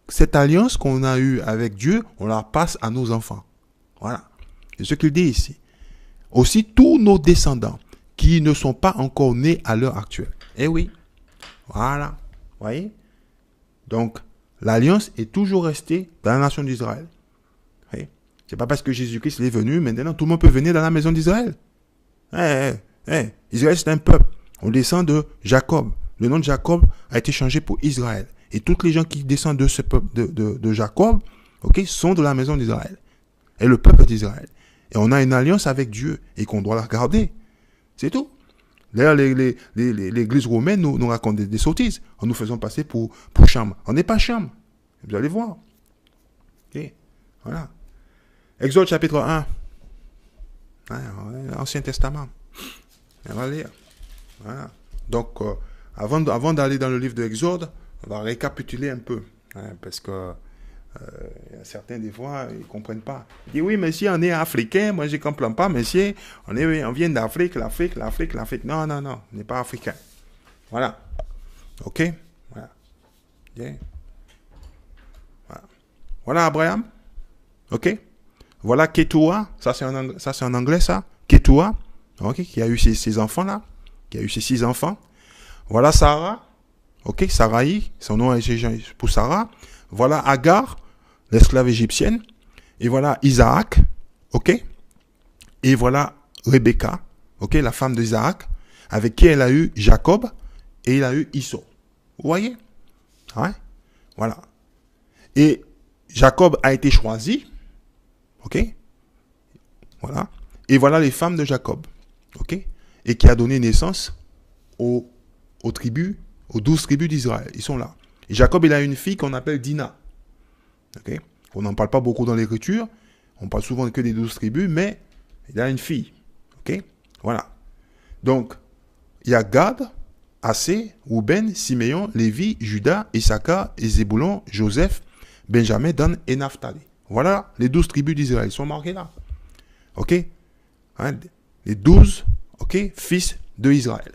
cette alliance qu'on a eue avec Dieu, on la passe à nos enfants. Voilà. C'est ce qu'il dit ici. Aussi tous nos descendants qui ne sont pas encore nés à l'heure actuelle. Eh oui. Voilà. Vous voyez? Donc, l'alliance est toujours restée dans la nation d'Israël. C'est pas parce que Jésus-Christ est venu, maintenant tout le monde peut venir dans la maison d'Israël. Israël, c'est un peuple. On descend de Jacob. Le nom de Jacob a été changé pour Israël. Et tous les gens qui descendent de ce peuple de Jacob, ok, sont de la maison d'Israël. Et le peuple d'Israël. Et on a une alliance avec Dieu et qu'on doit la garder. C'est tout. D'ailleurs, l'église romaine nous raconte des sottises en nous faisant passer pour Cham. On n'est pas Cham. Vous allez voir. Ok. Voilà. Exode chapitre 1. Ancien Testament. On va lire. Voilà. Donc, avant d'aller dans le livre de Exode, on va récapituler un peu. Parce que certains, des fois, ils ne comprennent pas. Ils disent, oui, monsieur, on est africain. Moi, je ne comprends pas, monsieur. On vient d'Afrique, l'Afrique. Non, on n'est pas africain. Voilà. OK? Voilà. Bien. Voilà Abraham. OK? Voilà Ketura. Ça, c'est en anglais, ça. Ketura. OK? Qui a eu ses enfants-là. Qui a eu ses 6 enfants. Voilà Sarah. Ok, Sarai, son nom est pour Sarah. Voilà Agar, l'esclave égyptienne. Et voilà Isaac, ok. Et voilà Rebecca, ok, la femme d'Isaac, avec qui elle a eu Jacob et il a eu Issou. Vous voyez? Ouais. Voilà. Et Jacob a été choisi, ok. Voilà. Et voilà les femmes de Jacob, ok. Et qui a donné naissance aux tribus, aux 12 tribus d'Israël. Ils sont là. Et Jacob, il a une fille qu'on appelle Dina. Okay? On n'en parle pas beaucoup dans l'écriture. On parle souvent que des 12 tribus, mais il a une fille. Okay? Voilà. Donc, il y a Gad, Assé, Rouben, Siméon, Lévi, Judas, Issachar, Zébulon, Joseph, Benjamin, Dan et Naphtali. Voilà les 12 tribus d'Israël. Ils sont marqués là. OK? Hein? Les 12, OK, fils de Israël.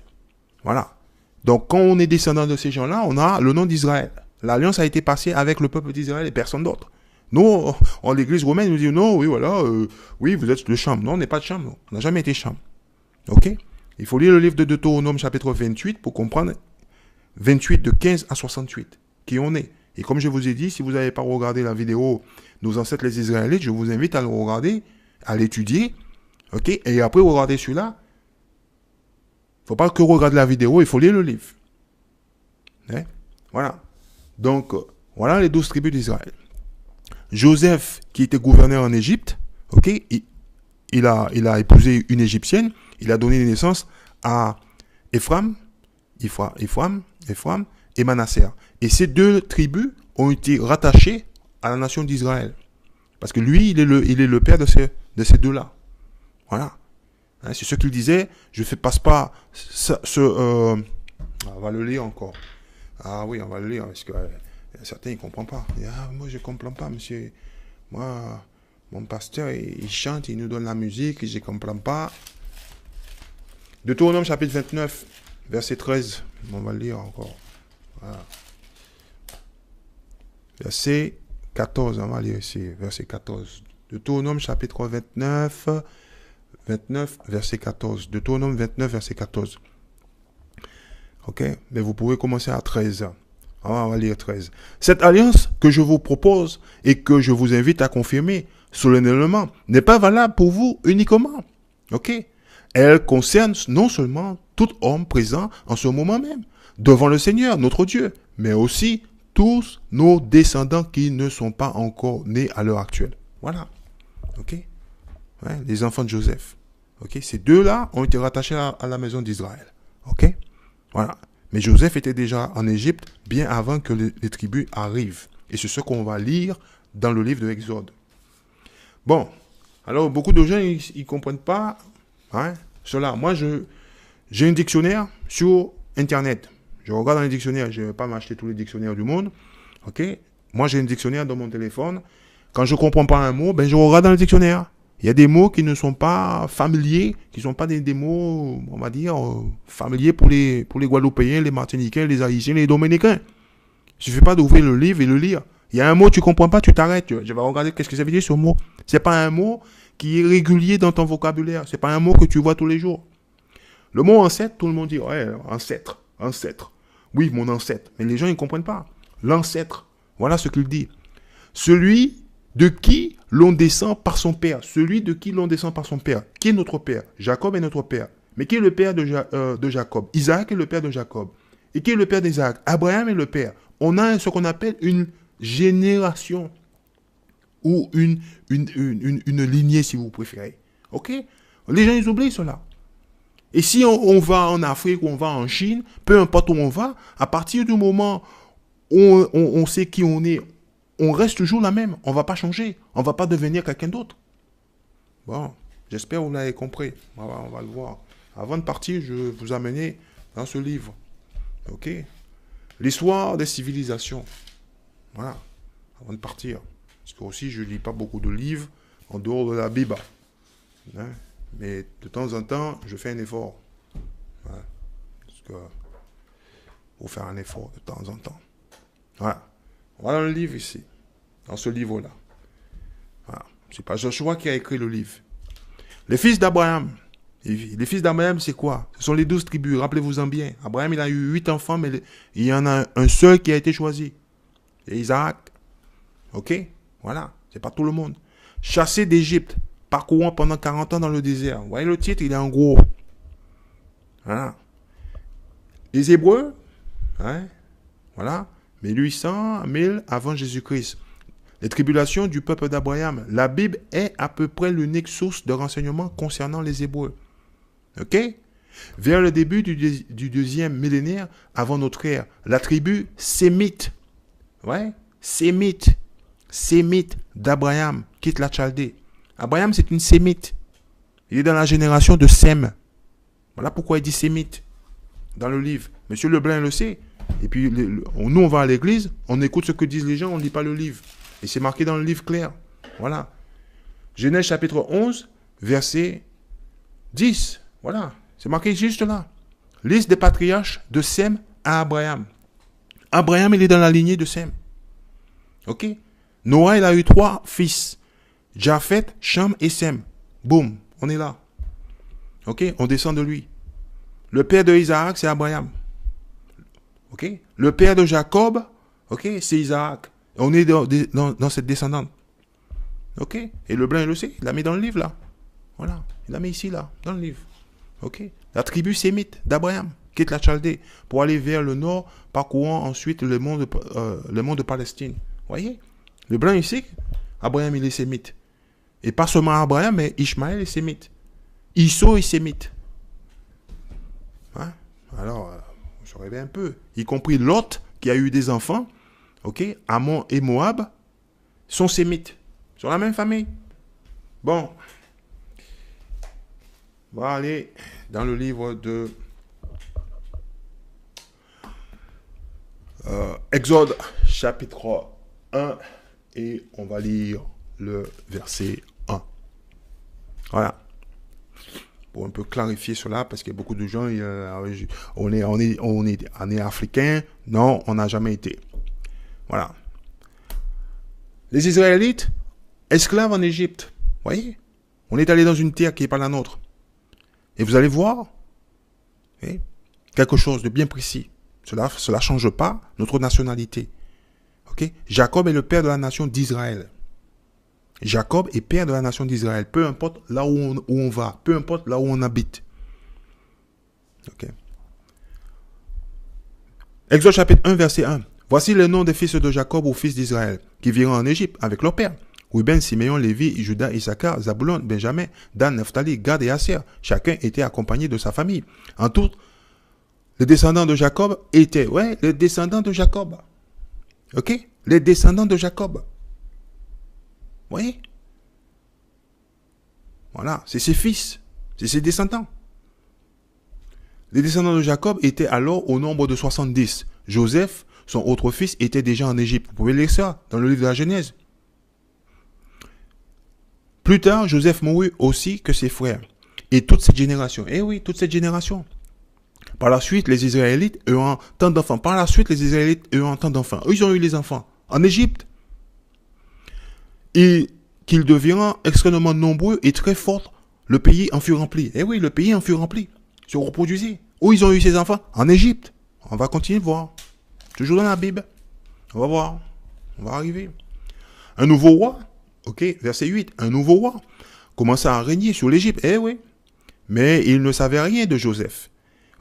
Voilà. Donc, quand on est descendant de ces gens-là, on a le nom d'Israël. L'alliance a été passée avec le peuple d'Israël et personne d'autre. Nous, en l'église romaine, nous dit non, oui, voilà, oui, vous êtes de Cham. Non, on n'est pas de Cham, non. On n'a jamais été Cham. OK? Il faut lire le livre de Deutéronome, chapitre 28, pour comprendre 28 de 15 à 68, qui on est. Et comme je vous ai dit, si vous n'avez pas regardé la vidéo Nos ancêtres les Israélites, je vous invite à le regarder, à l'étudier. OK? Et après, regardez celui-là. Il ne faut pas que regarder la vidéo, il faut lire le livre. Hein? Voilà. Donc, voilà les 12 tribus d'Israël. Joseph, qui était gouverneur en Égypte, ok, il a épousé une Égyptienne, il a donné naissance à Ephraim et Manassé. Et ces deux tribus ont été rattachées à la nation d'Israël. Parce que lui, il est le père de ces deux-là. Voilà. Hein, c'est ce qu'il disait. Je ne passe pas on va le lire encore. Ah oui, on va le lire. Parce que certains, ils ne comprennent pas. Ah, moi, je ne comprends pas, monsieur. Moi, mon pasteur, il chante, il nous donne la musique, je ne comprends pas. Deutéronome chapitre 29, verset 13. On va le lire encore. Voilà. Verset 14, on va lire ici, verset 14. Deutéronome chapitre 29, verset 14. Deutéronome 29, verset 14. Ok, mais vous pouvez commencer à 13. On va lire 13. Cette alliance que je vous propose et que je vous invite à confirmer solennellement n'est pas valable pour vous uniquement. Ok, elle concerne non seulement tout homme présent en ce moment même, devant le Seigneur, notre Dieu, mais aussi tous nos descendants qui ne sont pas encore nés à l'heure actuelle. Voilà. Ok, ouais, les enfants de Joseph. Ok, ces deux-là ont été rattachés à la maison d'Israël. Ok, voilà. Mais Joseph était déjà en Égypte bien avant que les tribus arrivent. Et c'est ce qu'on va lire dans le livre de Exode. Bon, alors beaucoup de gens, ils ne comprennent pas cela. Moi, j'ai un dictionnaire sur Internet. Je regarde dans les dictionnaires, je ne vais pas m'acheter tous les dictionnaires du monde. Ok, moi, j'ai un dictionnaire dans mon téléphone. Quand je ne comprends pas un mot, ben, je regarde dans le dictionnaire. Il y a des mots qui ne sont pas familiers, qui ne sont pas des mots, on va dire, familiers pour les Guadeloupéens, les Martiniquais, les Haïtiens, les Dominicains. Il ne suffit pas d'ouvrir le livre et le lire. Il y a un mot, tu ne comprends pas, tu t'arrêtes. Je vais regarder qu'est-ce que ça veut dire ce mot. Ce n'est pas un mot qui est régulier dans ton vocabulaire. Ce n'est pas un mot que tu vois tous les jours. Le mot ancêtre, tout le monde dit, ouais, ancêtre. Oui, mon ancêtre. Mais les gens, ils ne comprennent pas. L'ancêtre, voilà ce qu'il dit. Celui de qui l'on descend par son père. Celui de qui l'on descend par son père. Qui est notre père? Jacob est notre père. Mais qui est le père de Jacob? Isaac est le père de Jacob. Et qui est le père d'Isaac? Abraham est le père. On a ce qu'on appelle une génération. Ou une lignée, si vous préférez. Ok? Les gens, ils oublient cela. Et si on va en Afrique ou on va en Chine, peu importe où on va, à partir du moment où on sait qui on est, on reste toujours la même. On ne va pas changer. On ne va pas devenir quelqu'un d'autre. Bon, j'espère que vous l'avez compris. On va le voir. Avant de partir, je vais vous amener dans ce livre. Ok? L'histoire des civilisations. Voilà. Avant de partir. Parce que aussi, je ne lis pas beaucoup de livres en dehors de la Bible. Hein? Mais de temps en temps, je fais un effort. Voilà. Parce que faut faire un effort de temps en temps. Voilà. Voilà le livre ici. Dans ce livre-là. Voilà. C'est pas Joshua qui a écrit le livre. Les fils d'Abraham. Les fils d'Abraham, c'est quoi? Ce sont les 12 tribus. Rappelez-vous-en bien. Abraham, il a eu 8 enfants, mais il y en a un seul qui a été choisi. C'est Isaac. Ok? Voilà. C'est pas tout le monde. Chassé d'Égypte. Parcourant pendant 40 ans dans le désert. Vous voyez le titre, il est en gros. Voilà. Les Hébreux. Hein? Voilà. 1800, 1000 avant Jésus-Christ. Les tribulations du peuple d'Abraham. La Bible est à peu près l'unique source de renseignements concernant les Hébreux. Ok? Vers le début du deuxième millénaire avant notre ère, la tribu sémite, ouais, sémite d'Abraham quitte la Chaldée. Abraham, c'est une sémite. Il est dans la génération de Sem. Voilà pourquoi il dit sémite dans le livre. Monsieur Leblanc le sait. Et puis, nous, on va à l'église, on écoute ce que disent les gens, on ne lit pas le livre. Et c'est marqué dans le livre clair. Voilà. Genèse chapitre 11, verset 10. Voilà. C'est marqué juste là. Liste des patriarches de Sem à Abraham. Abraham, il est dans la lignée de Sem. Ok? Noah, il a eu 3 fils. Japhet, Cham et Sem. Boum, on est là. Ok? On descend de lui. Le père de Isaac, c'est Abraham. Ok? Le père de Jacob, ok, c'est Isaac. On est dans cette descendante. Ok? Et le blanc, il le sait. Il l'a mis dans le livre, là. Voilà. Il l'a mis ici, là, dans le livre. Ok? La tribu sémite d'Abraham. quittent la Chaldée pour aller vers le nord, parcourant ensuite le monde de Palestine. Vous voyez? Le blanc ici, Abraham il est sémite. Et pas seulement Abraham, mais Ishmaël est sémite. Isso est sémite. Hein? Alors, on se réveille un peu. Y compris Lot, qui a eu des enfants, ok, Ammon et Moab, sont sémites. Ils sont la même famille. Bon. On va aller dans le livre de Exode, chapitre 1, et on va lire le verset 1. Voilà. Pour un peu clarifier cela, parce qu'il y a beaucoup de gens, on est africain. Non, on n'a jamais été. Voilà. Les Israélites, esclaves en Égypte. Vous voyez? On est allé dans une terre qui n'est pas la nôtre. Et vous allez voir, quelque chose de bien précis. Cela ne change pas notre nationalité. Okay? Jacob est le père de la nation d'Israël. Jacob est père de la nation d'Israël. Peu importe là où on va, peu importe là où on habite. Okay. Exode chapitre 1, verset 1. Voici le nom des fils de Jacob aux fils d'Israël, qui virent en Égypte avec leur père. Ruben, Siméon, Lévi, Juda, Issachar, Zabulon, Benjamin, Dan, Nephtali, Gad et Asser. Chacun était accompagné de sa famille. En tout, les descendants de Jacob étaient, les descendants de Jacob. Ok? Les descendants de Jacob. Vous voyez? Voilà, c'est ses fils, c'est ses descendants. Les descendants de Jacob étaient alors au nombre de 70. Joseph, son autre fils, était déjà en Égypte. Vous pouvez lire ça dans le livre de la Genèse. Plus tard, Joseph mourut aussi que ses frères. Et toute cette génération. Eh oui, toute cette génération. Par la suite, les Israélites eurent tant d'enfants. Par la suite, les Israélites eurent tant d'enfants. Eux, ils ont eu les enfants en Égypte. Et qu'ils devinrent extrêmement nombreux et très forts, le pays en fut rempli. Eh oui, le pays en fut rempli. Se reproduisait. Où ils ont eu ces enfants? En Égypte. On va continuer de voir. Toujours dans la Bible. On va voir. On va arriver. Un nouveau roi. Ok, verset 8. Un nouveau roi commença à régner sur l'Égypte. Eh oui. Mais il ne savait rien de Joseph.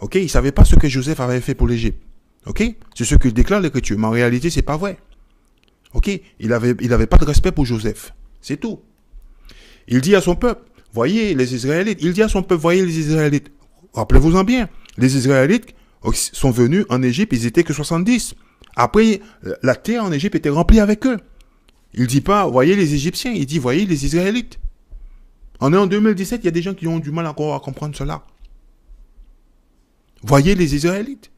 Ok, il ne savait pas ce que Joseph avait fait pour l'Égypte. Ok, c'est ce qu'il déclare l'Écriture. Mais en réalité, c'est pas vrai. Ok, il avait pas de respect pour Joseph. C'est tout. Il dit à son peuple, voyez les Israélites. Il dit à son peuple, voyez les Israélites. Rappelez-vous-en bien. Les Israélites sont venus en Égypte, ils étaient que 70. Après, la terre en Égypte était remplie avec eux. Il dit pas, voyez les Égyptiens. Il dit, voyez les Israélites. On est en 2017, il y a des gens qui ont du mal encore à comprendre cela. Voyez les Israélites,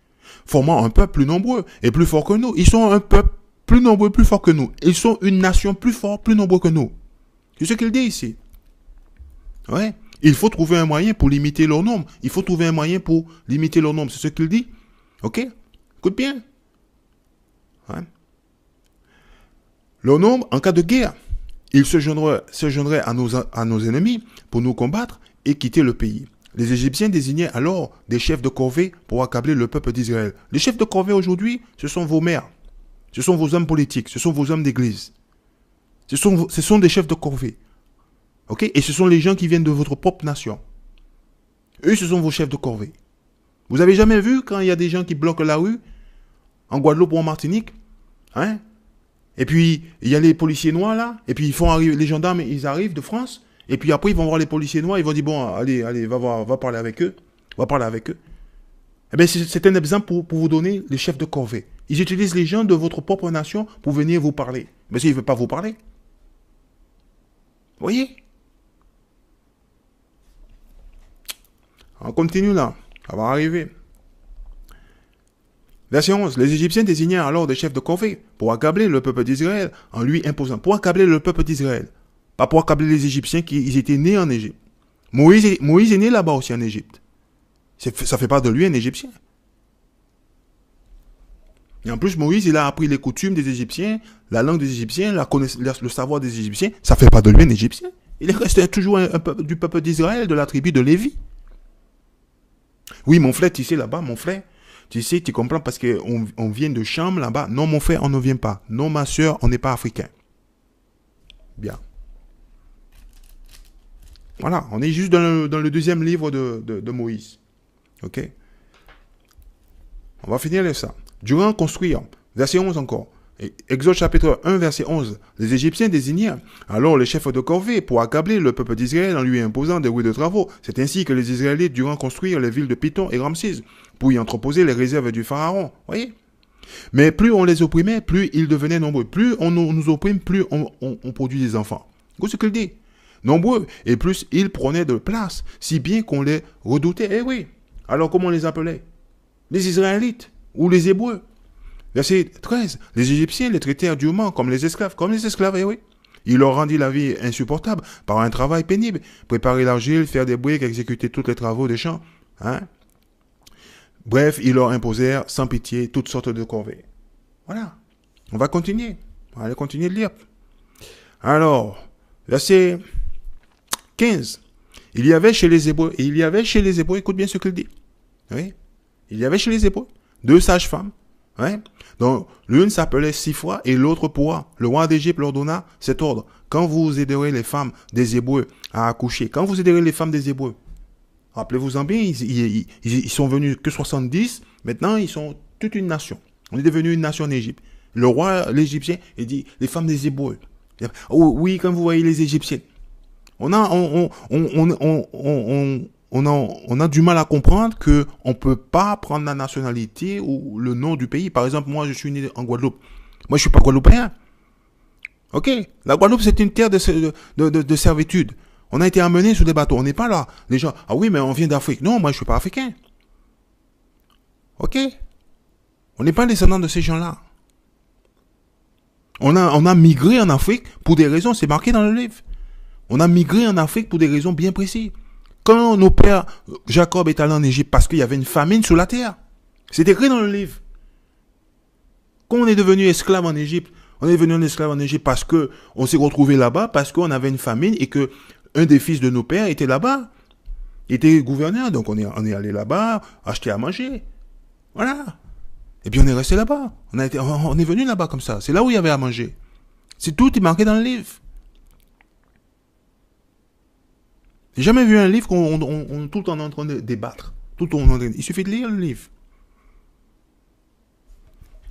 formant un peuple plus nombreux et plus fort que nous. Ils sont un peuple plus nombreux, plus fort que nous. Ils sont une nation plus forte, plus nombreux que nous. C'est ce qu'il dit ici. Ouais. Il faut trouver un moyen pour limiter leur nombre. Il faut trouver un moyen pour limiter leur nombre. C'est ce qu'il dit. Ok? Écoute bien. Ouais. Leur nombre, en cas de guerre, ils se joindraient à nos ennemis pour nous combattre et quitter le pays. Les Égyptiens désignaient alors des chefs de corvée pour accabler le peuple d'Israël. Les chefs de corvée aujourd'hui, ce sont vos maires. Ce sont vos hommes politiques. Ce sont vos hommes d'église. Ce sont des chefs de corvée. Ok? Et ce sont les gens qui viennent de votre propre nation. Eux, ce sont vos chefs de corvée. Vous avez jamais vu quand il y a des gens qui bloquent la rue, en Guadeloupe ou en Martinique? Hein? Et puis, il y a les policiers noirs là, et puis ils font arriver, les gendarmes, ils arrivent de France, et puis après, ils vont voir les policiers noirs, ils vont dire, bon, allez, va parler avec eux. Va parler avec eux. Eh bien, c'est un exemple pour vous donner les chefs de corvée. Ils utilisent les gens de votre propre nation pour venir vous parler. Mais s'ils ne veulent pas vous parler. Vous voyez? On continue là. Ça va arriver. Verset 11. Les Égyptiens désignèrent alors des chefs de corvée pour accabler le peuple d'Israël en lui imposant. Pour accabler le peuple d'Israël. Pas pour accabler les Égyptiens qui étaient nés en Égypte. Moïse est né là-bas aussi en Égypte. Ça ne fait pas de lui un Égyptien. Et en plus, Moïse, il a appris les coutumes des Égyptiens, la langue des Égyptiens, le savoir des Égyptiens. Ça ne fait pas de lui un Égyptien. Il reste toujours du peuple d'Israël, de la tribu de Lévi. Oui, mon frère, tu sais, là-bas, mon frère, tu sais, tu comprends parce qu'on vient de Cham, là-bas. Non, mon frère, on ne vient pas. Non, ma soeur, on n'est pas africain. Bien. Voilà, on est juste dans le deuxième livre de Moïse. Ok? On va finir ça. Durant construire, verset 11 encore. Exode chapitre 1, verset 11. Les Égyptiens désignèrent alors les chefs de corvée pour accabler le peuple d'Israël en lui imposant des roues de travaux. C'est ainsi que les Israélites durent construire les villes de Python et Ramsès pour y entreposer les réserves du Pharaon. Voyez? Mais plus on les opprimait, plus ils devenaient nombreux. Plus on nous opprime, plus on produit des enfants. Qu'est-ce qu'il dit? Nombreux, et plus ils prenaient de place, si bien qu'on les redoutait. Eh oui. Alors comment on les appelait? Les Israélites ou les Hébreux. Verset 13. Les Égyptiens les traitèrent durement comme les esclaves. Comme les esclaves, eh oui. Il leur rendit la vie insupportable par un travail pénible. Préparer l'argile, faire des briques, exécuter tous les travaux des champs. Hein? Bref, ils leur imposèrent sans pitié toutes sortes de corvées. Voilà. On va continuer. On va aller continuer de lire. Alors, verset 15. Il y avait chez les Hébreux, écoute bien ce qu'il dit. Oui. Il y avait chez les Hébreux 2 sages-femmes. Ouais. Donc, l'une s'appelait Sifra et l'autre Poua. Le roi d'Égypte leur donna cet ordre. Quand vous aiderez les femmes des Hébreux à accoucher, quand vous aiderez les femmes des Hébreux, rappelez-vous-en bien, ils sont venus que 70, maintenant ils sont toute une nation. On est devenu une nation en Égypte. Le roi, l'Égyptien, il dit, les femmes des Hébreux. Oh, oui, quand vous voyez les Égyptiens. On a du mal à comprendre que on peut pas prendre la nationalité ou le nom du pays. Par exemple, moi, je suis né en Guadeloupe. Moi, je suis pas guadeloupéen. Ok? La Guadeloupe, c'est une terre de servitude. On a été amenés sur des bateaux. On n'est pas là. Les gens, ah oui, mais on vient d'Afrique. Non, moi, je suis pas africain. Ok? On n'est pas descendant de ces gens-là. On a migré en Afrique pour des raisons, c'est marqué dans le livre. On a migré en Afrique pour des raisons bien précises. Quand nos pères, Jacob est allé en Égypte parce qu'il y avait une famine sur la terre. C'est écrit dans le livre. Quand on est devenu esclave en Égypte, on est devenu un esclave en Égypte parce que on s'est retrouvé là-bas, parce qu'on avait une famine et que un des fils de nos pères était là-bas. Il était gouverneur, donc on est allé là-bas, acheter à manger. Voilà. Et puis on est resté là-bas. On est venu là-bas comme ça. C'est là où il y avait à manger. C'est tout est marqué dans le livre. J'ai jamais vu un livre qu'on tout le temps en train de débattre. Il suffit de lire le livre.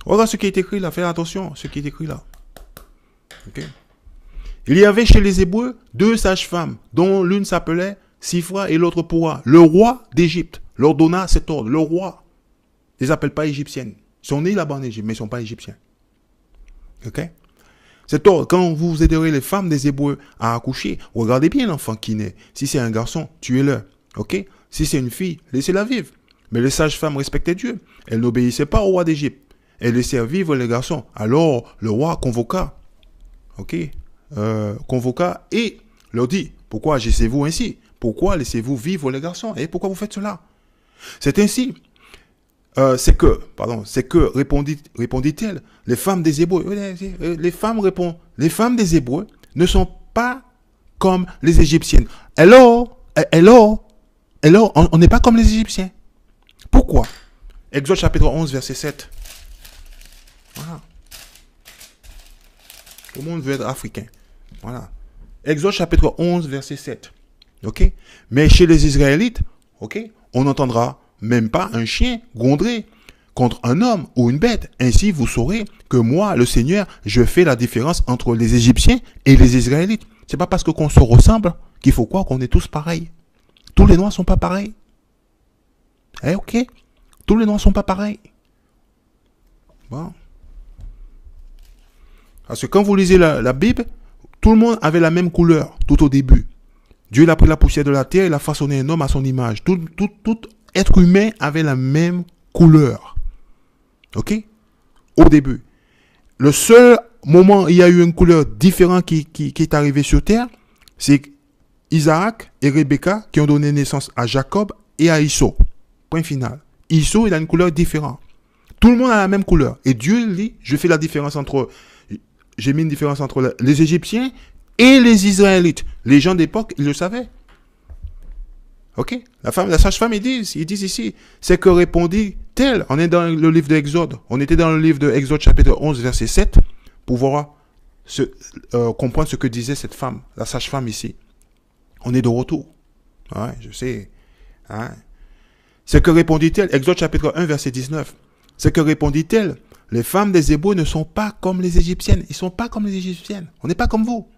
Regarde ce qui est écrit là. Fais attention à ce qui est écrit là. Okay. Il y avait chez les Hébreux 2 sages-femmes, dont l'une s'appelait Sifra et l'autre Poua. Le roi d'Égypte leur donna cet ordre. Le roi. Ils les appellent pas égyptiennes. Ils sont nés là-bas en Égypte, mais ils sont pas égyptiens. Ok? Cet ordre, quand vous aiderez les femmes des Hébreux à accoucher, regardez bien l'enfant qui naît. Si c'est un garçon, tuez-le. Ok? Si c'est une fille, laissez-la vivre. Mais les sages-femmes respectaient Dieu. Elles n'obéissaient pas au roi d'Égypte. Elles laissèrent vivre les garçons. Alors, le roi convoqua. Ok? Convoqua et leur dit, pourquoi agissez-vous ainsi? Pourquoi laissez-vous vivre les garçons? Et pourquoi vous faites cela? C'est ainsi. C'est que, répondit-elle, les femmes des Hébreux, les femmes des Hébreux ne sont pas comme les Égyptiennes. Alors, on n'est pas comme les Égyptiens. Pourquoi? Exode chapitre 11, verset 7. Voilà. Tout le monde veut être africain. Voilà. Exode chapitre 11, verset 7. Ok? Mais chez les Israélites, ok, on n'entendra même pas un chien gronder contre un homme ou une bête. Ainsi, vous saurez que moi, le Seigneur, je fais la différence entre les Égyptiens et les Israélites. C'est pas parce qu'on se ressemble qu'il faut croire qu'on est tous pareils. Tous les Noirs sont pas pareils. Ok? Tous les Noirs sont pas pareils. Bon. Parce que quand vous lisez la Bible, tout le monde avait la même couleur tout au début. Dieu a pris la poussière de la terre et il a façonné un homme à son image. Tout être humain avait la même couleur. Ok? Au début. Le seul moment où il y a eu une couleur différente qui est arrivée sur terre, c'est Isaac et Rebecca qui ont donné naissance à Jacob et à Isau. Point final. Isau, il a une couleur différente. Tout le monde a la même couleur. Et Dieu dit, j'ai mis une différence entre les Égyptiens et les Israélites. Les gens d'époque, ils le savaient. Ok? La sage-femme, ils disent ici, c'est que répondit-elle? On est dans le livre d'Exode. On était dans le livre d'Exode chapitre 11, verset 7, pour voir comprendre ce que disait cette femme, la sage-femme ici. On est de retour. Ouais, je sais. Hein? C'est que répondit-elle? Exode chapitre 1, verset 19. C'est que répondit-elle, les femmes des Hébreux ne sont pas comme les Égyptiennes. Ils ne sont pas comme les Égyptiennes. On n'est pas comme vous.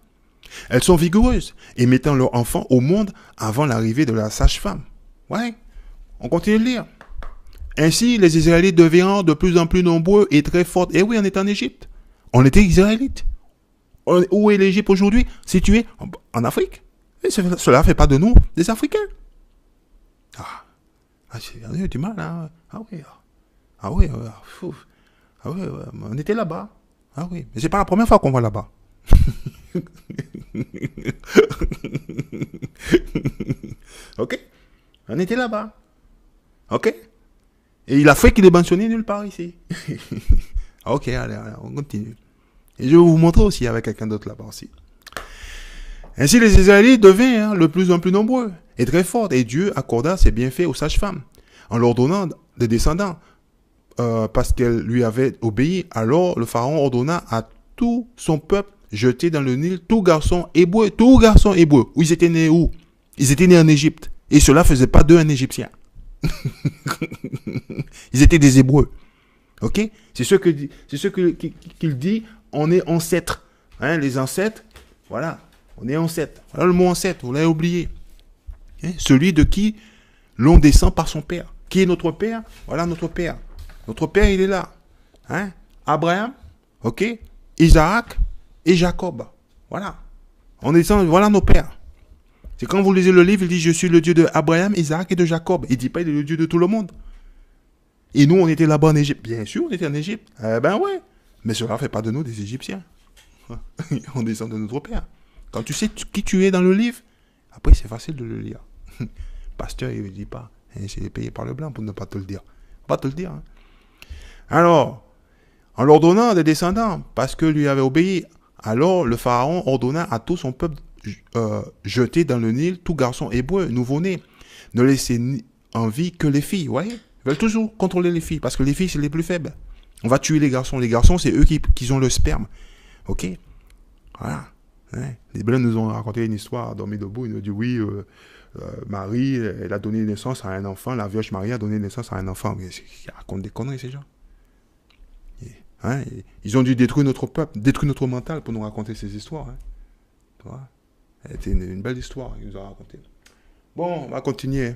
Elles sont vigoureuses et mettant leur enfant au monde avant l'arrivée de la sage-femme. Ouais, on continue de lire. Ainsi, les Israélites deviennent de plus en plus nombreux et très forts. Et oui, on est en Égypte. On était Israélites. Où est l'Égypte aujourd'hui? Située en Afrique. Et cela ne fait pas de nous des Africains. J'ai du mal, hein. Ah oui. Ah oui, ah oui, on était là-bas. Ah oui, mais c'est pas la première fois qu'on va là-bas. Ok? On était là-bas. Ok? Et l'Afrique, il est mentionné nulle part ici. Ok, allez, on continue. Et je vais vous montrer aussi avec quelqu'un d'autre là-bas aussi. Ainsi, les Israélites devinrent de plus en plus nombreux et très forts. Et Dieu accorda ses bienfaits aux sages-femmes en leur donnant des descendants parce qu'elles lui avaient obéi. Alors le Pharaon ordonna à tout son peuple jeter dans le Nil tout garçon hébreu. Où ils étaient nés où? Ils étaient nés en Égypte. Et cela faisait pas d'eux un Égyptien. Ils étaient des Hébreux. Ok? C'est ce qu'il dit. On est ancêtres. Hein, les ancêtres, voilà. On est ancêtres. Voilà le mot ancêtre, vous l'avez oublié. Hein? Celui de qui l'on descend par son père. Qui est notre père? Voilà notre père. Notre père, il est là. Hein? Abraham, ok? Isaac et Jacob. Voilà. On descend, voilà nos pères. C'est quand vous lisez le livre, il dit, je suis le Dieu de Abraham, Isaac et de Jacob. Il ne dit pas, il est le Dieu de tout le monde. Et nous, on était là-bas en Égypte. Bien sûr, on était en Égypte. Eh ben ouais. Mais cela ne fait pas de nous des Égyptiens. On descend de notre père. Quand tu sais qui tu es dans le livre, après, c'est facile de le lire. Pasteur, il ne dit pas. C'est payé par le blanc pour ne pas te le dire. Pas te le dire. Hein. Alors, en leur donnant des descendants, parce que lui avait obéi, alors le Pharaon ordonna à tout son peuple jeter dans le Nil tout garçon hébreu, nouveau-né. Ne laisser en vie que les filles. Vous voyez? Ils veulent toujours contrôler les filles, parce que les filles, c'est les plus faibles. On va tuer les garçons. Les garçons, c'est eux qui ont le sperme. Ok? Voilà. Hein? Les Blancs nous ont raconté une histoire, dormi debout. Ils nous ont dit, oui, Marie, elle a donné naissance à un enfant. La Vierge Marie a donné naissance à un enfant. Mais ils racontent des conneries, ces gens. Hein? Ils ont dû détruire notre peuple, détruire notre mental pour nous raconter ces histoires. Hein? Tu vois? C'était une belle histoire qu'ils nous ont racontée. Bon, on va continuer.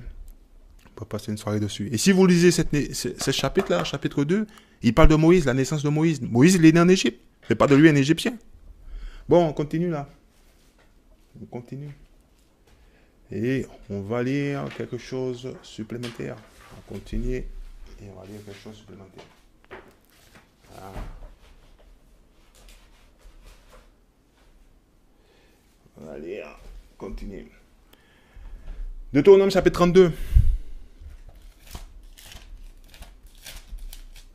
On va passer une soirée dessus. Et si vous lisez ce chapitre-là, chapitre 2, il parle de Moïse, la naissance de Moïse. Moïse, il est né en Égypte. C'est pas de lui un Égyptien. Bon, on continue là. On continue. Et on va lire quelque chose supplémentaire. On va continuer et on va lire quelque chose supplémentaire. Ah. On va lire. Continuer. Deutéronome chapitre 32.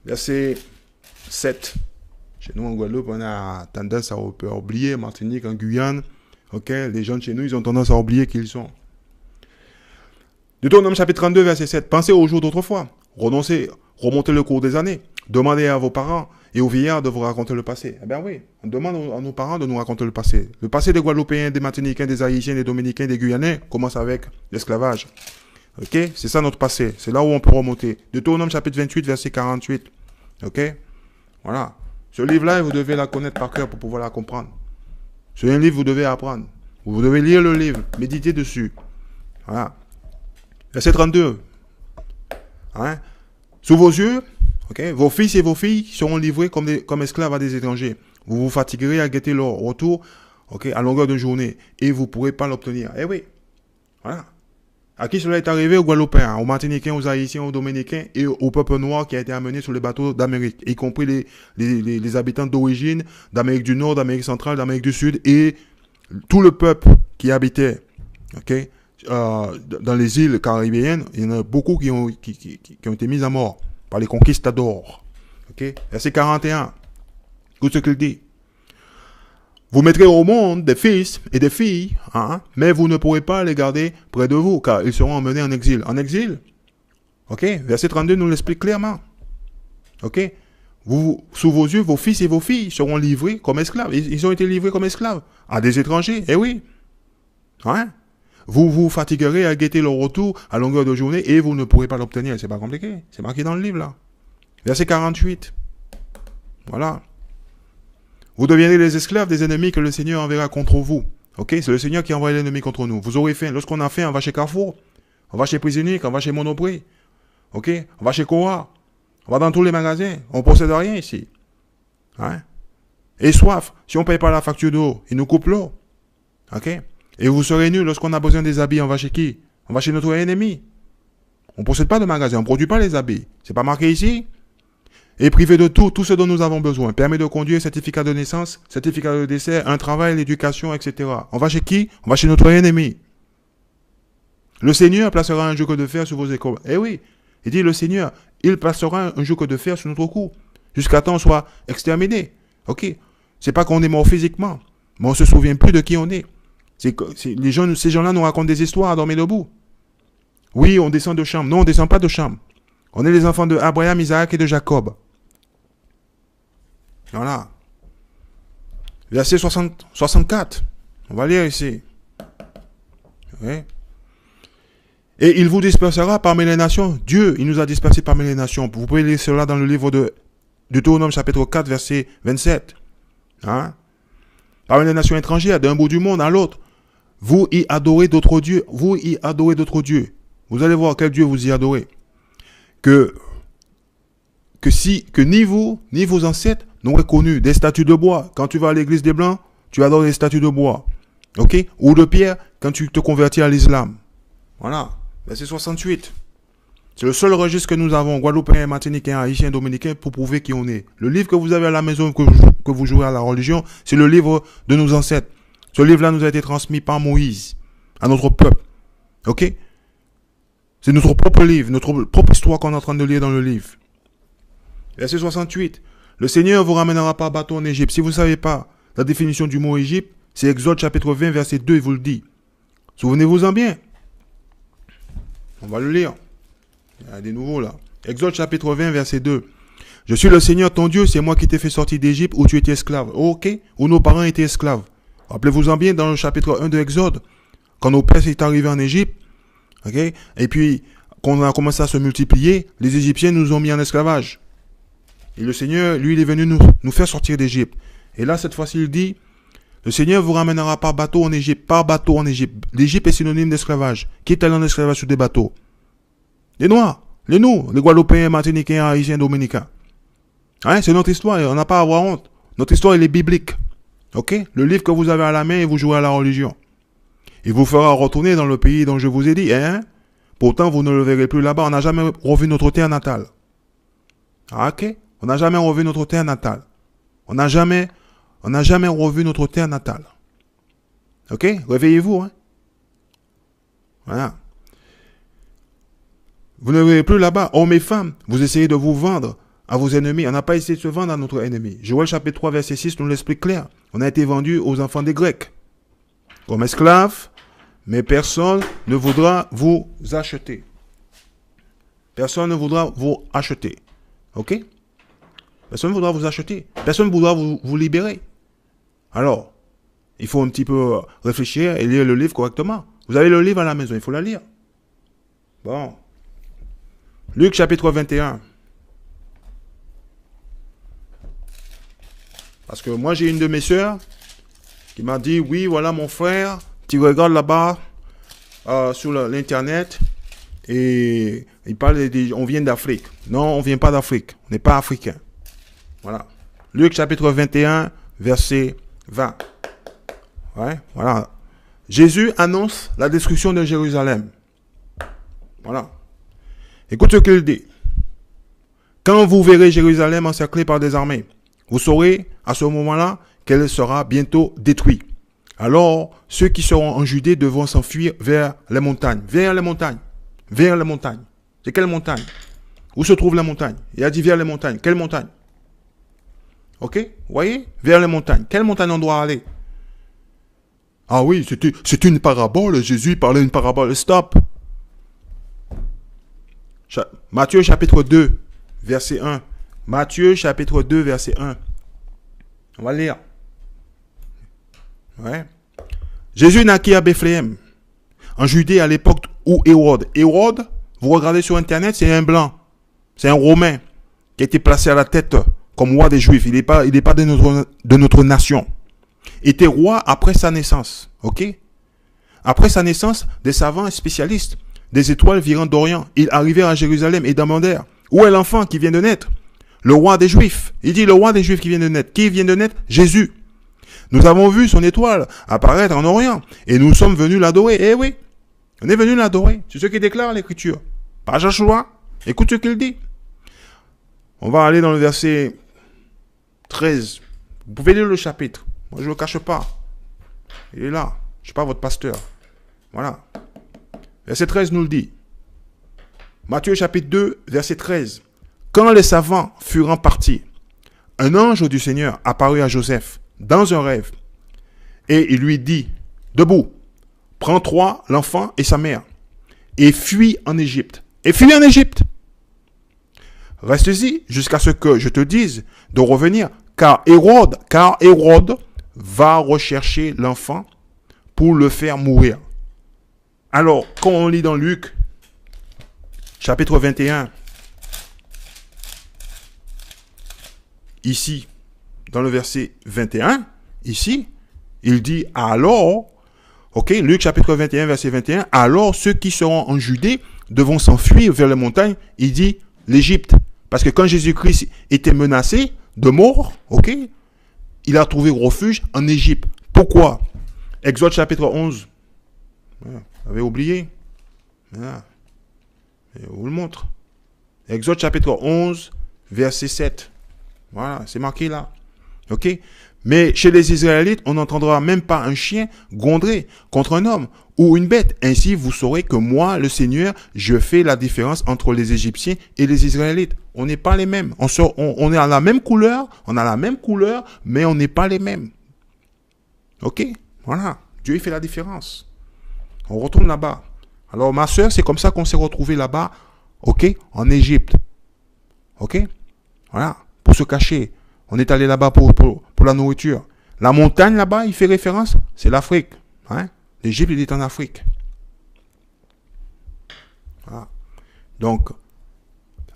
Verset 7. Chez nous, en Guadeloupe, on a tendance à oublier. Martinique, en Guyane, ok, les gens de chez nous, ils ont tendance à oublier qui ils sont. Deutéronome chapitre 32, verset 7. Pensez aux jours d'autrefois. Renoncez, remontez le cours des années. Demandez à vos parents et aux vieillards de vous raconter le passé. Eh bien oui, on demande à nos parents de nous raconter le passé. Le passé des Guadeloupéens, des Martiniquais, des Haïtiens, des Dominicains, des Guyanais commence avec l'esclavage. Ok, c'est ça notre passé. C'est là où on peut remonter. Deutéronome chapitre 28, verset 48. Ok, voilà. Ce livre-là, vous devez la connaître par cœur pour pouvoir la comprendre. C'est un livre que vous devez apprendre. Vous devez lire le livre, méditer dessus. Voilà. Verset 32. Hein? Sous vos yeux, okay, vos fils et vos filles seront livrés comme esclaves à des étrangers. Vous vous fatiguerez à guetter leur retour, okay, à longueur de journée. Et vous ne pourrez pas l'obtenir. Eh oui. Voilà. À qui cela est arrivé? Aux Guadeloupéens, aux Martiniquais, aux Haïtiens, aux Dominicains et au peuple noir qui a été amené sur les bateaux d'Amérique, y compris les habitants d'origine d'Amérique du Nord, d'Amérique centrale, d'Amérique du Sud et tout le peuple qui habitait, okay, dans les îles caribéennes. Il y en a beaucoup qui ont été mis à mort par les conquistadors. Okay? Verset 41. Écoute ce qu'il dit. Vous mettrez au monde des fils et des filles, hein, mais vous ne pourrez pas les garder près de vous, car ils seront emmenés en exil. En exil, ok, verset 32 nous l'explique clairement. Ok, sous vos yeux, vos fils et vos filles seront livrés comme esclaves. Ils ont été livrés comme esclaves à des étrangers, eh oui. Hein? Vous vous fatiguerez à guetter leur retour à longueur de journée et vous ne pourrez pas l'obtenir. C'est pas compliqué, c'est marqué dans le livre là. Verset 48. Voilà. Vous deviendrez les esclaves des ennemis que le Seigneur enverra contre vous. Ok? C'est le Seigneur qui envoie l'ennemi contre nous. Vous aurez faim. Lorsqu'on a faim, on va chez Carrefour. On va chez Prisonier, on va chez Monoprix. Ok? On va chez Koa. On va dans tous les magasins. On ne possède rien ici. Hein? Et soif. Si on ne paye pas la facture d'eau, ils nous coupent l'eau. Ok? Et vous serez nus lorsqu'on a besoin des habits. On va chez qui? On va chez notre ennemi. On ne possède pas de magasin. On ne produit pas les habits. C'est pas marqué ici? Et privé de tout ce dont nous avons besoin. Permis de conduire, certificat de naissance, certificat de décès, un travail, l'éducation, etc. On va chez qui? On va chez notre ennemi. Le Seigneur placera un joug de fer sur vos épaules. Eh oui, il dit le Seigneur, il placera un joug de fer sur notre cou, jusqu'à temps qu'on soit exterminé. Ok? C'est pas qu'on est mort physiquement, mais on se souvient plus de qui on est. Ces gens-là nous racontent des histoires à dormir debout. Oui, on descend de chambre. Non, on descend pas de chambre. On est les enfants de Abraham, Isaac et de Jacob. Voilà. Verset 64. On va lire ici. Oui. Et il vous dispersera parmi les nations. Dieu, il nous a dispersés parmi les nations. Vous pouvez lire cela dans le livre de Deutéronome chapitre 4, verset 27. Hein? Parmi les nations étrangères, d'un bout du monde à l'autre. Vous y adorez d'autres dieux. Vous y adorez d'autres dieux. Vous allez voir quel Dieu vous y adorez. Que ni vous, ni vos ancêtres n'auraient connu des statues de bois. Quand tu vas à l'église des Blancs, tu adores les statues de bois. Ok? Ou de pierre quand tu te convertis à l'islam. Voilà. Verset 68. C'est le seul registre que nous avons, Guadeloupéens, Martiniquais, Haïtiens, Dominicains, pour prouver qui on est. Le livre que vous avez à la maison, que vous jouez à la religion, c'est le livre de nos ancêtres. Ce livre-là nous a été transmis par Moïse à notre peuple. Ok? C'est notre propre livre, notre propre histoire qu'on est en train de lire dans le livre. Verset 68. Le Seigneur vous ramènera par bateau en Égypte. Si vous ne savez pas la définition du mot Égypte, c'est Exode chapitre 20, verset 2, il vous le dit. Souvenez-vous-en bien. On va le lire. Il y a des nouveaux là. Exode chapitre 20, verset 2. Je suis le Seigneur ton Dieu, c'est moi qui t'ai fait sortir d'Égypte où tu étais esclave. Ok? Où nos parents étaient esclaves. Rappelez-vous-en bien dans le chapitre 1 de Exode, quand nos pères sont arrivés en Égypte, ok? Et puis, quand on a commencé à se multiplier, les Égyptiens nous ont mis en esclavage. Et le Seigneur, lui, il est venu nous faire sortir d'Égypte. Et là, cette fois-ci, il dit, le Seigneur vous ramènera par bateau en Égypte, par bateau en Égypte. L'Égypte est synonyme d'esclavage. Qui est allé en esclavage sur des bateaux? Les Noirs, les Guadeloupéens, Martiniquais, Haïtiens, Dominicains. Hein, c'est notre histoire, on n'a pas à avoir honte. Notre histoire, elle est biblique. Ok? Le livre que vous avez à la main et vous jouez à la religion. Il vous fera retourner dans le pays dont je vous ai dit, hein? Pourtant, vous ne le verrez plus là-bas. On n'a jamais revu notre terre natale. Ah, ok? On n'a jamais revu notre terre natale. On n'a jamais revu notre terre natale. Ok? Réveillez-vous, hein? Voilà. Vous ne verrez plus là-bas, hommes et femmes. Vous essayez de vous vendre à vos ennemis. On n'a pas essayé de se vendre à notre ennemi. Joël chapitre 3, verset 6 nous l'explique clair. On a été vendu aux enfants des Grecs comme esclaves, mais personne ne voudra vous acheter. Personne ne voudra vous acheter. Ok? Personne ne voudra vous acheter. Personne ne voudra vous libérer. Alors, il faut un petit peu réfléchir et lire le livre correctement. Vous avez le livre à la maison, il faut la lire. Bon. Luc chapitre 21. Parce que moi, j'ai une de mes sœurs qui m'a dit, oui, voilà mon frère, tu regardes là-bas sur l'internet et il parle on vient d'Afrique. Non, on ne vient pas d'Afrique. On n'est pas africain. Voilà. Luc chapitre 21, verset 20. Ouais, voilà. Jésus annonce la destruction de Jérusalem. Voilà. Écoute ce qu'il dit. Quand vous verrez Jérusalem encerclée par des armées, vous saurez à ce moment-là qu'elle sera bientôt détruite. Alors, ceux qui seront en Judée devront s'enfuir vers les montagnes. Vers les montagnes. Vers les montagnes. C'est quelle montagne? Où se trouve la montagne? Il a dit vers les montagnes. Quelle montagne? Ok? Vous voyez? Vers les montagnes. Quelle montagne on doit aller? Ah oui, c'était une parabole. Jésus parlait d'une parabole. Stop. Matthieu chapitre 2, verset 1. Matthieu chapitre 2, verset 1. On va lire. Ouais. Jésus naquit à Bethléem, en Judée à l'époque où Hérode, vous regardez sur internet, c'est un blanc, c'est un romain qui a été placé à la tête comme roi des Juifs, il n'est pas de notre nation, était roi après sa naissance. Ok? Après sa naissance, des savants et spécialistes des étoiles virant d'Orient, ils arrivèrent à Jérusalem et demandèrent, où est l'enfant qui vient de naître? Le roi des Juifs. Il dit le roi des Juifs qui vient de naître. Qui vient de naître? Jésus. Nous avons vu son étoile apparaître en Orient et nous sommes venus l'adorer. Eh oui, on est venus l'adorer. C'est ce qui déclare l'Écriture. Pas Joshua. Écoute ce qu'il dit. On va aller dans le verset 13. Vous pouvez lire le chapitre. Moi, je ne le cache pas. Il est là. Je ne suis pas votre pasteur. Voilà. Verset 13 nous le dit. Matthieu chapitre 2, verset 13. Quand les savants furent partis, un ange du Seigneur apparut à Joseph dans un rêve et il lui dit, debout, prends-toi l'enfant et sa mère et fuis en Égypte. Et fuis en Égypte. Reste-y jusqu'à ce que je te dise de revenir, car Hérode va rechercher l'enfant pour le faire mourir. Alors, quand on lit dans Luc, chapitre 21, ici, dans le verset 21, ici, il dit alors, ok, Luc chapitre 21, verset 21, alors ceux qui seront en Judée devront s'enfuir vers les montagnes, il dit l'Égypte. Parce que quand Jésus-Christ était menacé de mort, ok, il a trouvé refuge en Égypte. Pourquoi? Exode chapitre 11. Vous avez oublié? Voilà. Je vous le montre. Exode chapitre 11, verset 7. Voilà, c'est marqué là. Ok? Mais chez les Israélites, on n'entendra même pas un chien gronder contre un homme ou une bête. Ainsi, vous saurez que moi, le Seigneur, je fais la différence entre les Égyptiens et les Israélites. On n'est pas les mêmes. On est à la même couleur, mais on n'est pas les mêmes. Ok? Voilà. Dieu, il fait la différence. On retourne là-bas. Alors, ma soeur, c'est comme ça qu'on s'est retrouvé là-bas, ok, en Égypte. Ok? Voilà. Pour se cacher. On est allé là-bas pour la nourriture. La montagne là-bas, il fait référence, c'est l'Afrique. Hein? L'Égypte, il est en Afrique. Voilà. Donc,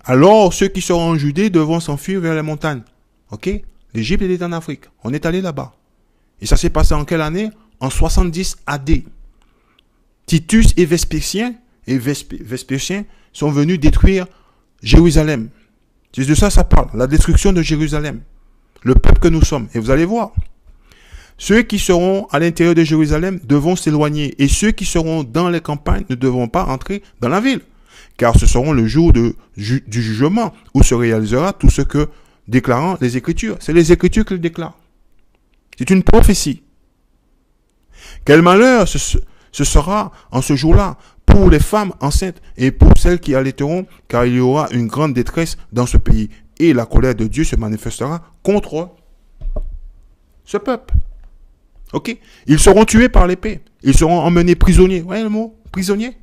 alors ceux qui seront en Judée devront s'enfuir vers les montagnes. Ok? L'Égypte, il est en Afrique. On est allé là-bas. Et ça s'est passé en quelle année? En 70 AD. Titus et Vespasien sont venus détruire Jérusalem. C'est de ça parle, la destruction de Jérusalem. Le peuple que nous sommes. Et vous allez voir. Ceux qui seront à l'intérieur de Jérusalem devront s'éloigner. Et ceux qui seront dans les campagnes ne devront pas entrer dans la ville. Car ce seront le jour du jugement où se réalisera tout ce que déclarant les Écritures. C'est les Écritures qui le déclarent. C'est une prophétie. Quel malheur ce sera en ce jour-là pour les femmes enceintes et pour celles qui allaiteront, car il y aura une grande détresse dans ce pays. Et la colère de Dieu se manifestera contre ce peuple. Ok? Ils seront tués par l'épée. Ils seront emmenés prisonniers. Vous voyez le mot? Prisonniers?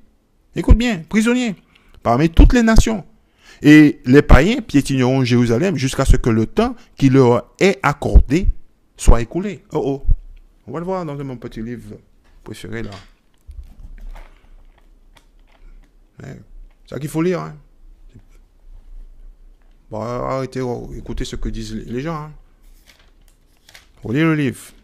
Écoute bien, prisonniers. Parmi toutes les nations. Et les païens piétineront Jérusalem jusqu'à ce que le temps qui leur est accordé soit écoulé. Oh oh. On va le voir dans mon petit livre préféré là. C'est ça qu'il faut lire. Hein. Bon, arrêtez, écoutez ce que disent les gens. Hein. Faut lire le livre.